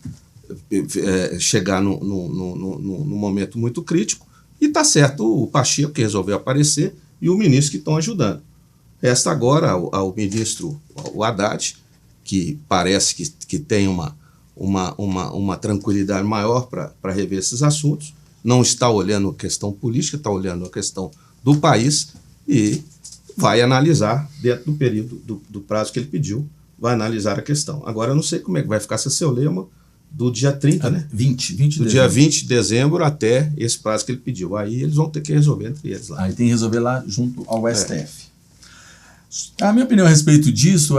chegar num momento muito crítico, e está certo o Pacheco, que resolveu aparecer, e o ministro que estão ajudando. Resta agora ao ministro, o Haddad, que parece que tem uma tranquilidade maior para rever esses assuntos, não está olhando a questão política, está olhando a questão do país e vai analisar, dentro do período do prazo que ele pediu, vai analisar a questão. Agora, eu não sei como é que vai ficar essa celeuma do dia 30, né? 20 de dezembro. Dia 20 de dezembro até esse prazo que ele pediu. Aí eles vão ter que resolver entre eles lá. Aí tem que resolver lá junto ao STF. A minha opinião a respeito disso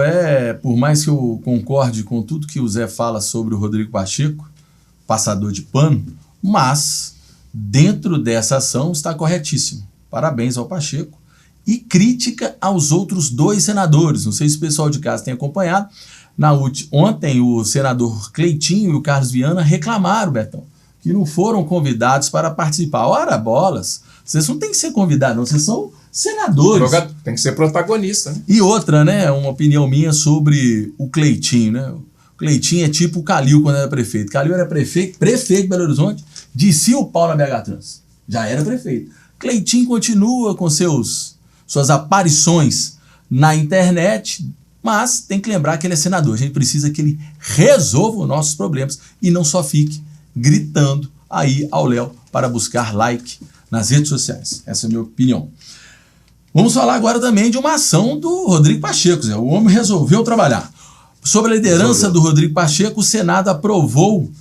por mais que eu concorde com tudo que o Zé fala sobre o Rodrigo Pacheco, passador de pano, mas dentro dessa ação está corretíssimo. Parabéns ao Pacheco. E crítica aos outros 2 senadores. Não sei se o pessoal de casa tem acompanhado. Ontem o senador Cleitinho e o Carlos Viana reclamaram, Betão, que não foram convidados para participar. Ora, bolas, vocês não têm que ser convidados, não, vocês são senadores. Tem que ser protagonista, né? E outra, né, uma opinião minha sobre o Cleitinho, né? O Cleitinho é tipo o Calil quando era prefeito. Calil era prefeito de Belo Horizonte, descia o pau na BH Trans. Já era prefeito. Cleitinho continua com suas aparições na internet, mas tem que lembrar que ele é senador. A gente precisa que ele resolva os nossos problemas e não só fique gritando aí ao Léo para buscar like nas redes sociais. Essa é a minha opinião. Vamos falar agora também de uma ação do Rodrigo Pacheco. Zé. O homem resolveu trabalhar. Sob a liderança do Rodrigo Pacheco, o Senado aprovou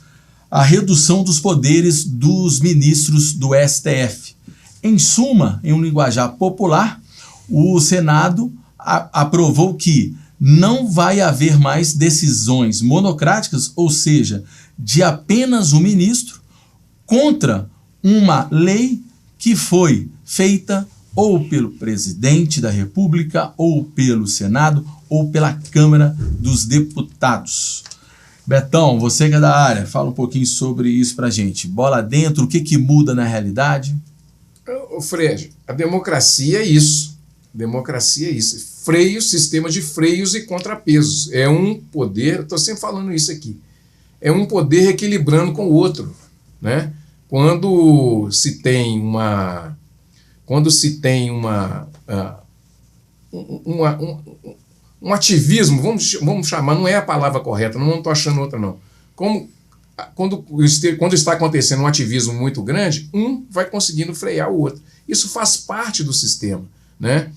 a redução dos poderes dos ministros do STF. Em suma, em um linguajar popular, o Senado aprovou que não vai haver mais decisões monocráticas, ou seja, de apenas um ministro, contra uma lei que foi feita ou pelo presidente da República, ou pelo Senado, ou pela Câmara dos Deputados. Betão, você que é da área, fala um pouquinho sobre isso pra gente. Bola dentro, o que muda na realidade? Fred, a democracia é isso. Democracia é isso. Freios, sistema de freios e contrapesos. É um poder, estou sempre falando isso aqui, é um poder equilibrando com o outro. né? Quando se tem um ativismo, vamos chamar, não é a palavra correta, não estou achando outra não. Quando está acontecendo um ativismo muito grande, um vai conseguindo frear o outro. Isso faz parte do sistema, né?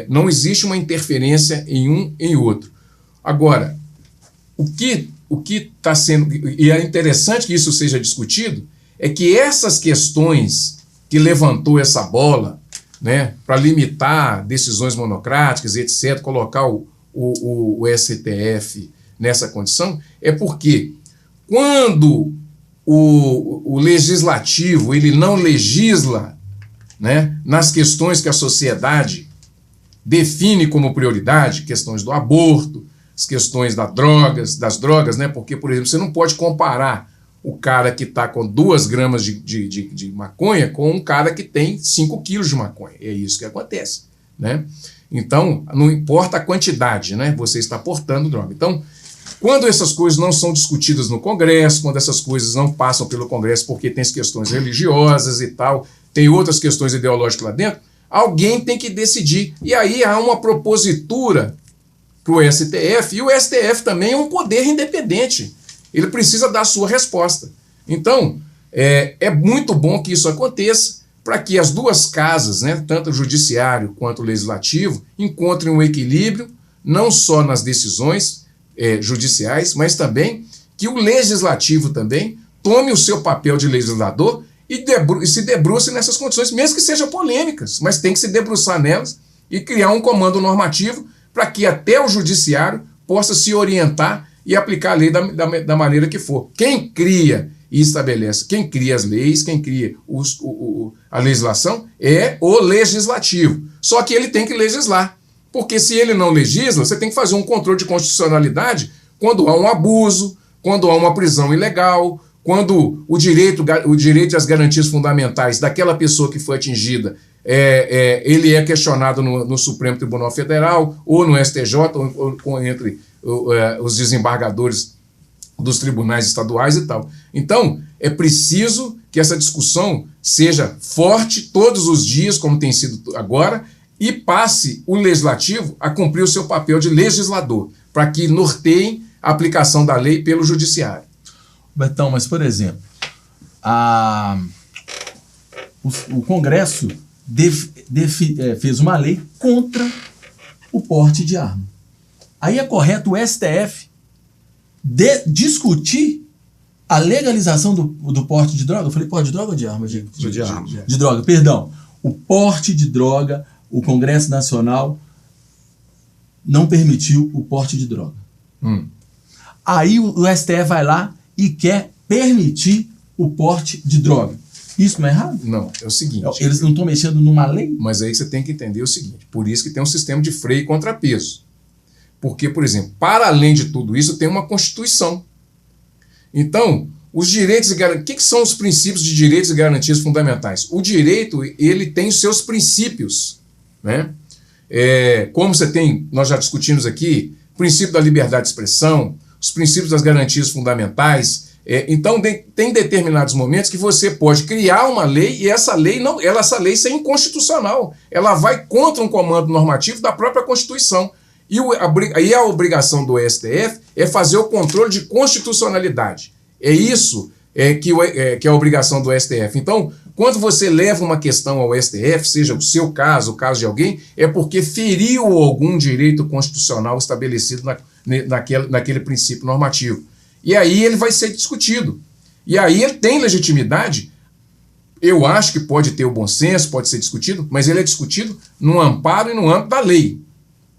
Não existe uma interferência em um em outro. Agora, o que está sendo, e é interessante que isso seja discutido, é que essas questões que levantou essa bola, né, para limitar decisões monocráticas, etc., colocar o STF nessa condição, é porque quando o legislativo ele não legisla, né, nas questões que a sociedade define como prioridade, questões do aborto, as questões das drogas, né, porque, por exemplo, você não pode comparar o cara que está com 2 gramas de maconha com um cara que tem 5 quilos de maconha. É isso que acontece, né? Então, não importa a quantidade, né? Você está portando droga. Então, quando essas coisas não são discutidas no Congresso, quando essas coisas não passam pelo Congresso porque tem as questões religiosas e tal, tem outras questões ideológicas lá dentro, alguém tem que decidir. E aí há uma propositura para o STF, e o STF também é um poder independente. Ele precisa dar a sua resposta. Então, é muito bom que isso aconteça para que as duas casas, né, tanto o judiciário quanto o legislativo, encontrem um equilíbrio, não só nas decisões judiciais, mas também que o legislativo também tome o seu papel de legislador e se debruce nessas condições, mesmo que sejam polêmicas, mas tem que se debruçar nelas e criar um comando normativo para que até o judiciário possa se orientar e aplicar a lei da maneira que for. Quem cria e estabelece, quem cria as leis, quem cria a legislação é o legislativo. Só que ele tem que legislar, porque se ele não legisla, você tem que fazer um controle de constitucionalidade quando há um abuso, quando há uma prisão ilegal, quando o direito e as garantias fundamentais daquela pessoa que foi atingida ele é questionado no Supremo Tribunal Federal ou no STJ ou entre os desembargadores dos tribunais estaduais e tal. Então, é preciso que essa discussão seja forte todos os dias, como tem sido agora, e passe o legislativo a cumprir o seu papel de legislador, para que norteiem a aplicação da lei pelo judiciário. Betão, mas, por exemplo, o Congresso fez uma lei contra o porte de arma. Aí é correto o STF discutir a legalização do porte de droga? Eu falei porte de droga ou de arma? De arma. De droga, perdão. O porte de droga, o Congresso Nacional não permitiu o porte de droga. Aí o STF vai lá e quer permitir o porte de droga. Isso não é errado? Não, é o seguinte... Eles não estão mexendo numa lei? Mas aí você tem que entender o seguinte, por isso que tem um sistema de freio e contrapeso. Porque, por exemplo, para além de tudo isso, tem uma Constituição. Então, os direitos e garantias... O que são os princípios de direitos e garantias fundamentais? O direito, ele tem os seus princípios, né? Como você tem, nós já discutimos aqui, o princípio da liberdade de expressão, os princípios das garantias fundamentais. Então, tem determinados momentos que você pode criar uma lei e essa lei ser inconstitucional. Ela vai contra um comando normativo da própria Constituição. E aí a obrigação do STF é fazer o controle de constitucionalidade. É isso que é a obrigação do STF. Então, quando você leva uma questão ao STF, seja o seu caso, o caso de alguém, é porque feriu algum direito constitucional estabelecido naquele princípio normativo. E aí ele vai ser discutido. E aí ele tem legitimidade. Eu acho que pode ter o bom senso, pode ser discutido, mas ele é discutido no amparo e no âmbito da lei,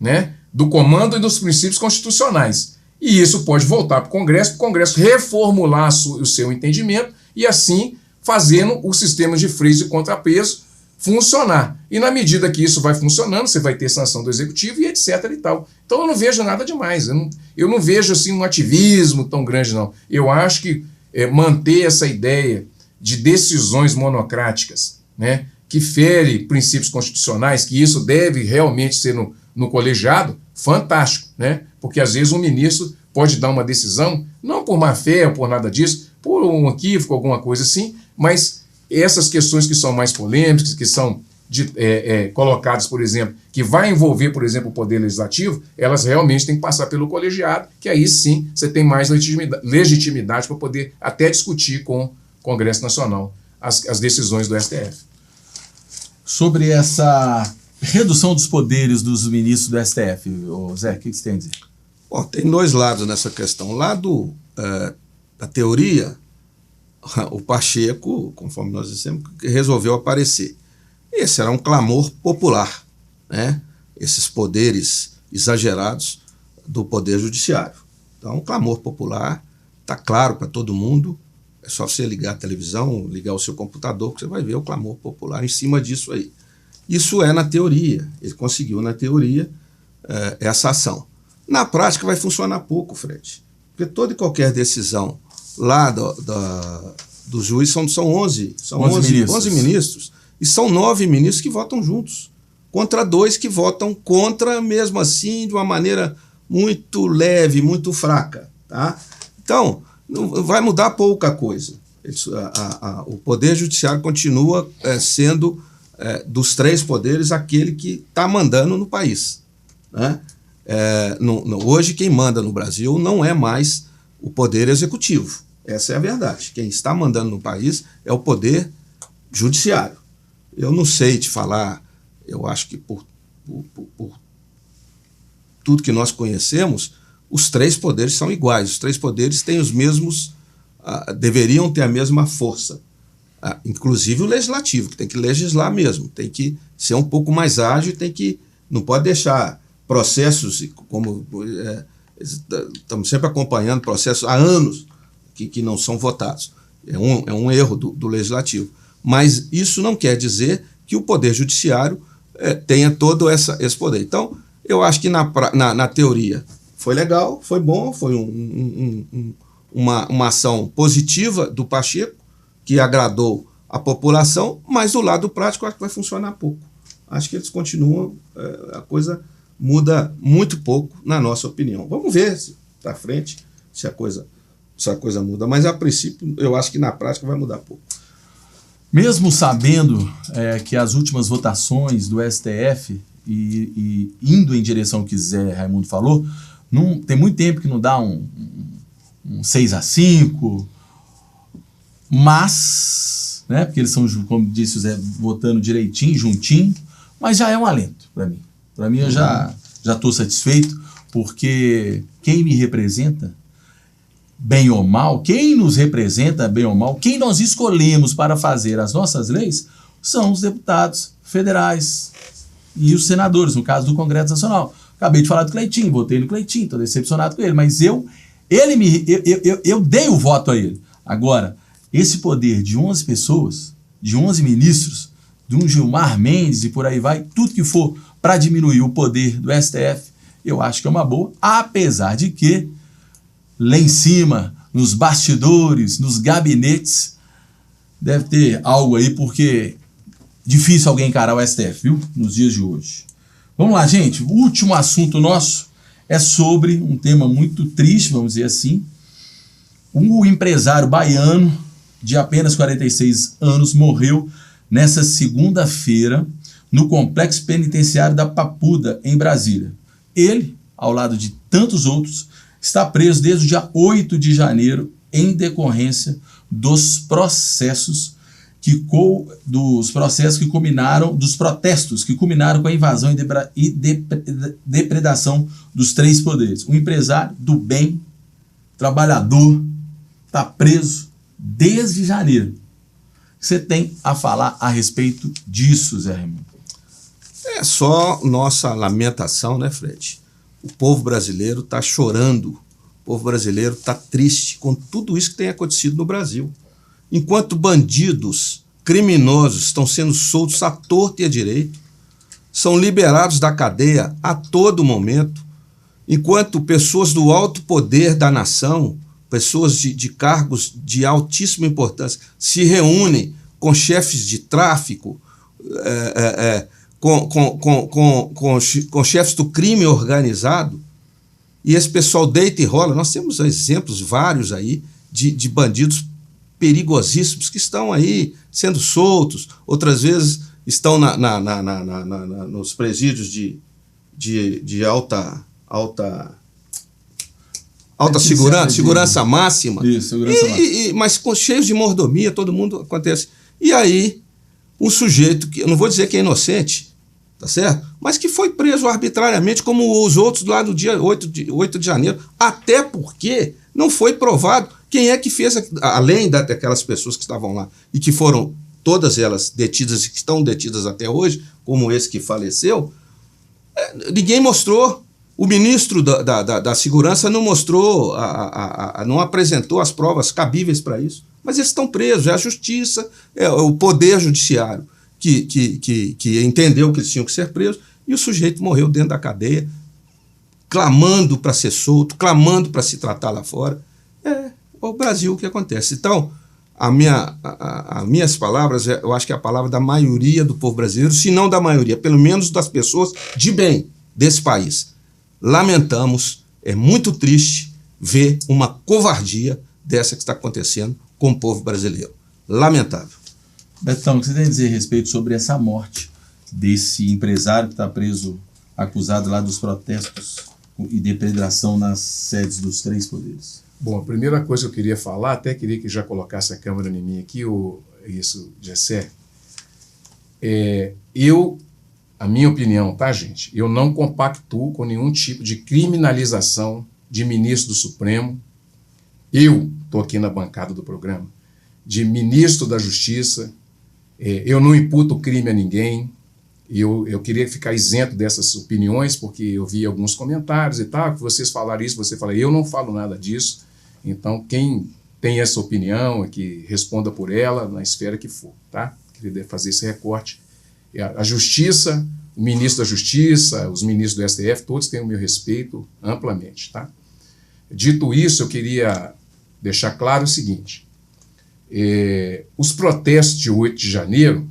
né? Do comando e dos princípios constitucionais. E isso pode voltar para o Congresso reformular o seu entendimento e assim fazendo o sistema de freios e contrapeso funcionar. E na medida que isso vai funcionando, você vai ter sanção do Executivo e etc. e tal. Então eu não vejo nada demais. Eu não vejo assim um ativismo tão grande, não. Eu acho que manter essa ideia de decisões monocráticas, né, que fere princípios constitucionais, que isso deve realmente ser no colegiado, fantástico, né? Porque às vezes um ministro pode dar uma decisão, não por má fé ou por nada disso, por um equívoco, alguma coisa assim, mas essas questões que são mais polêmicas, que são colocadas, por exemplo, que vai envolver, por exemplo, o Poder Legislativo, elas realmente têm que passar pelo colegiado, que aí sim você tem mais legitimidade para poder até discutir com o Congresso Nacional as decisões do STF. Sobre essa redução dos poderes dos ministros do STF, Zé, o que você tem a dizer? Bom, tem dois lados nessa questão. O lado da teoria, o Pacheco, conforme nós dissemos, resolveu aparecer. Esse era um clamor popular, né? Esses poderes exagerados do Poder Judiciário. Então, um clamor popular, está claro para todo mundo, é só você ligar a televisão, ligar o seu computador, que você vai ver o clamor popular em cima disso aí. Isso é na teoria, ele conseguiu na teoria essa ação. Na prática vai funcionar pouco, Fred, porque toda e qualquer decisão lá do juiz são 11 ministros. E são 9 ministros que votam juntos, contra 2 que votam contra, mesmo assim, de uma maneira muito leve, muito fraca. Tá? Então, não vai mudar pouca coisa. O Poder Judiciário continua sendo, dos 3 poderes, aquele que está mandando no país. Né? Hoje, quem manda no Brasil não é mais o Poder Executivo. Essa é a verdade. Quem está mandando no país é o Poder Judiciário. Eu não sei te falar, eu acho que por tudo que nós conhecemos, os 3 poderes são iguais, os 3 poderes têm os mesmos, deveriam ter a mesma força, inclusive o Legislativo, que tem que legislar mesmo, tem que ser um pouco mais ágil, não pode deixar processos, como estamos sempre acompanhando processos há anos que não são votados, é um erro do Legislativo. Mas isso não quer dizer que o Poder Judiciário tenha todo esse poder. Então, eu acho que na teoria foi legal, foi bom, foi uma ação positiva do Pacheco, que agradou a população, mas do lado prático eu acho que vai funcionar pouco. Acho que eles continuam, a coisa muda muito pouco, na nossa opinião. Vamos ver para frente se a coisa muda, mas a princípio eu acho que na prática vai mudar pouco. Mesmo sabendo que as últimas votações do STF e indo em direção ao que Zé Raimundo falou, tem muito tempo que não dá um 6-5, mas, né, porque eles são, como disse o Zé, votando direitinho, juntinho, mas já é um alento para mim. Para mim eu já estou satisfeito, porque quem me representa, bem ou mal, quem nos representa, bem ou mal, quem nós escolhemos para fazer as nossas leis são os deputados federais e os senadores, no caso do Congresso Nacional. Acabei de falar do Cleitinho, votei no Cleitinho, estou decepcionado com ele, mas eu dei o voto a ele. Agora, esse poder de 11 pessoas, de 11 ministros, de um Gilmar Mendes e por aí vai, tudo que for para diminuir o poder do STF, eu acho que é uma boa, apesar de que lá em cima, nos bastidores, nos gabinetes, deve ter algo aí, porque difícil alguém encarar o STF, viu? Nos dias de hoje. Vamos lá, gente. O último assunto nosso é sobre um tema muito triste, vamos dizer assim. Um empresário baiano de apenas 46 anos morreu nessa segunda-feira no complexo penitenciário da Papuda, em Brasília. Ele, ao lado de tantos outros, está preso desde o dia 8 de janeiro em decorrência dos protestos que culminaram com a invasão e depredação dos 3 poderes. Um empresário do bem, trabalhador, está preso desde janeiro. Você tem a falar a respeito disso, Zé Raimundo? É só nossa lamentação, né, Fred? O povo brasileiro está chorando, o povo brasileiro está triste com tudo isso que tem acontecido no Brasil. Enquanto bandidos, criminosos estão sendo soltos à torta e à direita, são liberados da cadeia a todo momento, enquanto pessoas do alto poder da nação, pessoas de cargos de altíssima importância, se reúnem com chefes de tráfico, com chefes do crime organizado, e esse pessoal deita e rola. Nós temos exemplos vários aí de bandidos perigosíssimos que estão aí sendo soltos, outras vezes estão nos presídios de alta segurança máxima. Isso, segurança máxima. Mas cheios de mordomia, todo mundo acontece. E aí, um sujeito que, eu não vou dizer que é inocente, tá certo? Mas que foi preso arbitrariamente, como os outros lá no dia 8 de janeiro, até porque não foi provado quem é que fez, além daquelas pessoas que estavam lá e que foram todas elas detidas e que estão detidas até hoje, como esse que faleceu, ninguém mostrou. O ministro da Segurança não mostrou, não apresentou as provas cabíveis para isso. Mas eles estão presos, é a justiça, é o poder judiciário que entendeu que eles tinham que ser presos, e o sujeito morreu dentro da cadeia, clamando para ser solto, clamando para se tratar lá fora. É o Brasil que acontece. Então, as minhas palavras, eu acho que é a palavra da maioria do povo brasileiro, se não da maioria, pelo menos das pessoas de bem desse país. Lamentamos, é muito triste ver uma covardia dessa que está acontecendo com o povo brasileiro. Lamentável. Betão, o que você tem a dizer a respeito sobre essa morte desse empresário que está preso, acusado lá dos protestos e depredação nas sedes dos 3 poderes? Bom, a primeira coisa que eu queria falar, até queria que já colocasse a câmera em mim aqui, Gessé, a minha opinião, tá, gente? Eu não compactuo com nenhum tipo de criminalização de ministro do Supremo. Eu estou aqui na bancada do programa, de ministro da Justiça. Eu não imputo crime a ninguém. Eu queria ficar isento dessas opiniões, porque eu vi alguns comentários e tal, que vocês falaram isso, você fala, eu não falo nada disso. Então, quem tem essa opinião, que responda por ela na esfera que for, tá? Queria fazer esse recorte. A Justiça, o ministro da Justiça, os ministros do STF, todos têm o meu respeito amplamente, tá? Dito isso, eu queria deixar claro o seguinte, os protestos de 8 de janeiro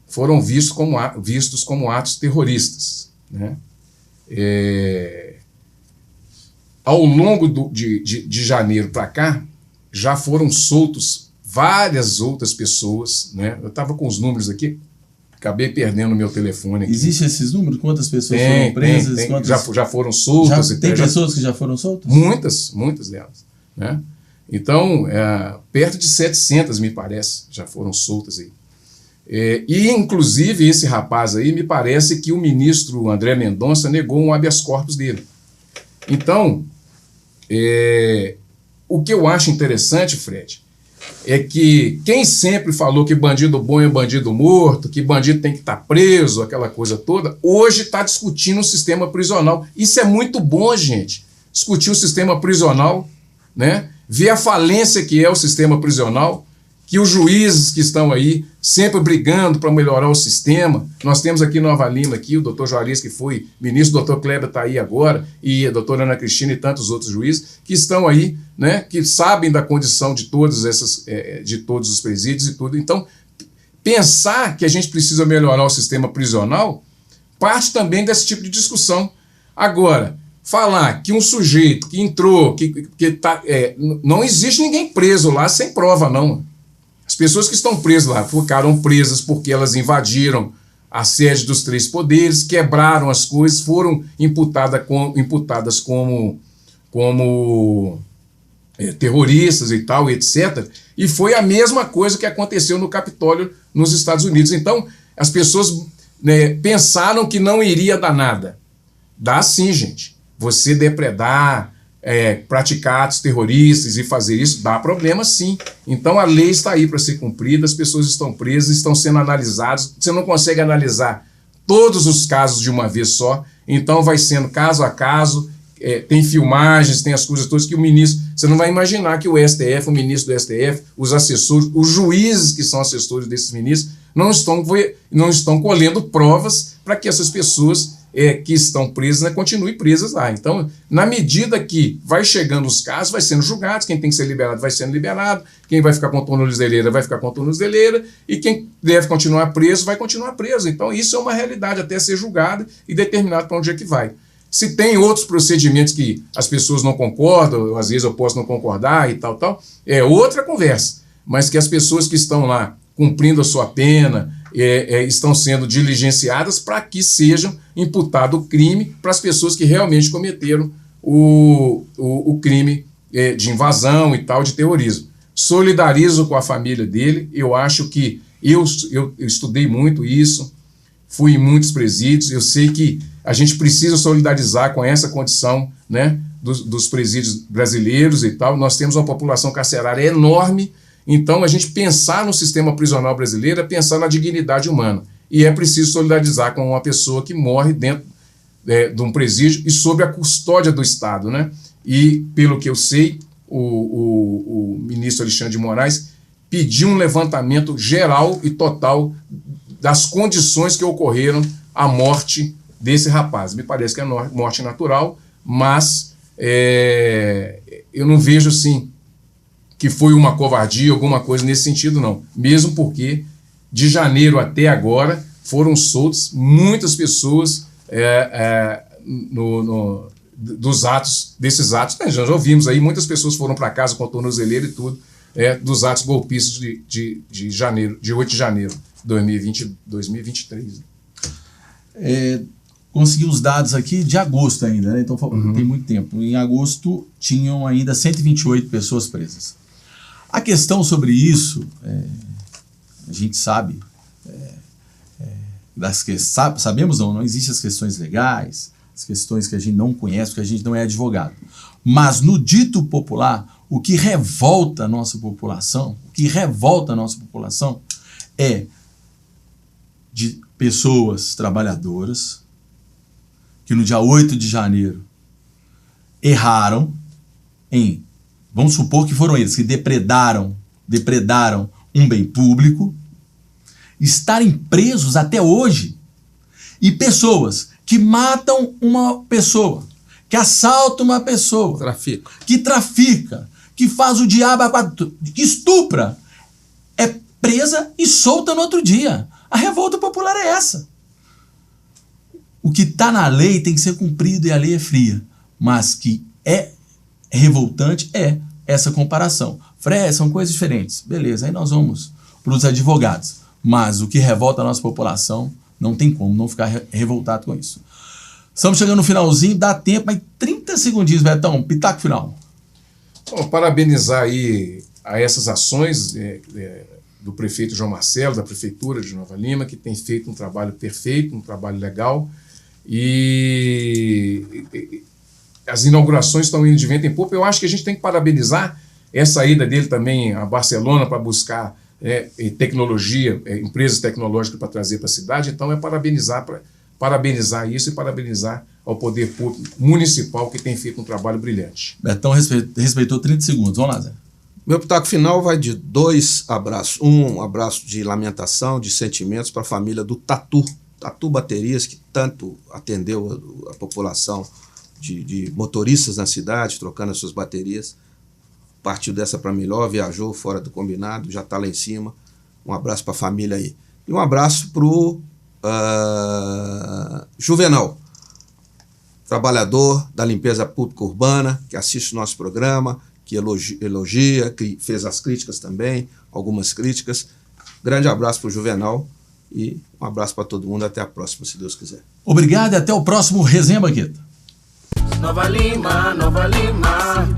foram vistos como atos terroristas, né? Ao longo de janeiro para cá, já foram soltos várias outras pessoas, né? Eu estava com os números aqui, acabei perdendo o meu telefone aqui. Existem esses números? Quantas pessoas foram presas? Tem. Já foram soltas. Tem pessoas que já foram soltas? Muitas delas, né? Então, perto de 700, me parece, já foram soltas aí. E, inclusive, esse rapaz aí, me parece que o ministro André Mendonça negou um habeas corpus dele. Então, o que eu acho interessante, Fred, é que quem sempre falou que bandido bom é bandido morto, que bandido tem que estar preso, aquela coisa toda, hoje está discutindo o sistema prisional. Isso é muito bom, gente. Discutir o sistema prisional, né? Ver a falência que é o sistema prisional, que os juízes que estão aí sempre brigando para melhorar o sistema. Nós temos aqui em Nova Lima, aqui, o doutor Juarez, que foi ministro, o doutor Kleber está aí agora, e a doutora Ana Cristina e tantos outros juízes que estão aí, né, que sabem da condição de todos os presídios e tudo. Então, pensar que a gente precisa melhorar o sistema prisional parte também desse tipo de discussão. Agora, falar que um sujeito que entrou, não existe ninguém preso lá sem prova, não. As pessoas que estão presas lá ficaram presas porque elas invadiram a sede dos 3 poderes, quebraram as coisas, foram imputadas como terroristas e tal, etc. E foi a mesma coisa que aconteceu no Capitólio nos Estados Unidos. Então, as pessoas, né, pensaram que não iria dar nada. Dá sim, gente. Você depredar, praticar atos terroristas e fazer isso, dá problema sim. Então a lei está aí para ser cumprida, as pessoas estão presas, estão sendo analisadas, você não consegue analisar todos os casos de uma vez só, então vai sendo caso a caso, tem filmagens, tem as coisas todas que o ministro, você não vai imaginar que o STF, o ministro do STF, os assessores, os juízes que são assessores desses ministros, não estão colhendo provas para que essas pessoas que estão presas, né, continuem presas lá. Então, na medida que vai chegando os casos, vai sendo julgados, quem tem que ser liberado vai sendo liberado, quem vai ficar com tornozeleira vai ficar com tornozeleira, e quem deve continuar preso vai continuar preso. Então, isso é uma realidade até ser julgado e determinado para onde é que vai. Se tem outros procedimentos que as pessoas não concordam, às vezes eu posso não concordar e tal, é outra conversa. mas que as pessoas que estão lá cumprindo a sua pena estão sendo diligenciadas para que sejam imputado o crime para as pessoas que realmente cometeram o crime de invasão e tal, de terrorismo. Solidarizo com a família dele. Eu acho que eu estudei muito isso, fui em muitos presídios, eu sei que a gente precisa solidarizar com essa condição, né, dos presídios brasileiros e tal. Nós temos uma população carcerária enorme, então a gente pensar no sistema prisional brasileiro é pensar na dignidade humana. E é preciso solidarizar com uma pessoa que morre dentro de um presídio e sob a custódia do Estado, né? E, pelo que eu sei, o ministro Alexandre de Moraes pediu um levantamento geral e total das condições que ocorreram a morte desse rapaz. Me parece que é morte natural, mas eu não vejo, assim, que foi uma covardia, alguma coisa nesse sentido, não. Mesmo porque, de janeiro até agora, foram soltas muitas pessoas desses atos. Já ouvimos aí, muitas pessoas foram para casa com tornozeleira e tudo, dos atos golpistas de 8 de janeiro de 2023. Consegui os dados aqui de agosto ainda, né? Então tem muito tempo. Em agosto tinham ainda 128 pessoas presas. A questão sobre isso, a gente sabe, sabemos não existem as questões legais, as questões que a gente não conhece, porque a gente não é advogado. Mas no dito popular, o que revolta a nossa população, é de pessoas trabalhadoras que no dia 8 de janeiro erraram em, vamos supor que foram eles que depredaram um bem público, estarem presos até hoje, e pessoas que matam uma pessoa, que assaltam uma pessoa, que trafica, que faz o diabo, que estupra, é presa e solta no outro dia. A revolta popular é essa. O que está na lei tem que ser cumprido e a lei é fria, mas que é revoltante essa comparação. Fred, são coisas diferentes. Beleza, aí nós vamos para os advogados. Mas o que revolta a nossa população, não tem como não ficar revoltado com isso. Estamos chegando no finalzinho, dá tempo, mas 30 segundinhos, Betão, pitaco final. Bom, parabenizar aí a essas ações do prefeito João Marcelo, da prefeitura de Nova Lima, que tem feito um trabalho perfeito, um trabalho legal, e as inaugurações estão indo de vento em popa. Eu acho que a gente tem que parabenizar essa ida dele também a Barcelona para buscar tecnologia, empresas tecnológicas para trazer para a cidade. Então parabenizar isso e parabenizar ao poder público municipal que tem feito um trabalho brilhante. Betão respeitou 30 segundos. Vamos lá, Zé. Meu pitaco final vai de 2 abraços. Um abraço de lamentação, de sentimentos para a família do Tatu Baterias, que tanto atendeu a população de motoristas na cidade, trocando as suas baterias. Partiu dessa para melhor, viajou fora do combinado, já está lá em cima. Um abraço para a família aí. E um abraço para o Juvenal, trabalhador da limpeza pública urbana, que assiste o nosso programa, que elogia, que fez as críticas também, algumas críticas. Grande abraço para o Juvenal e um abraço para todo mundo. Até a próxima, se Deus quiser. Obrigado e até o próximo Resenha Banqueta. Nova Lima, Nova Lima.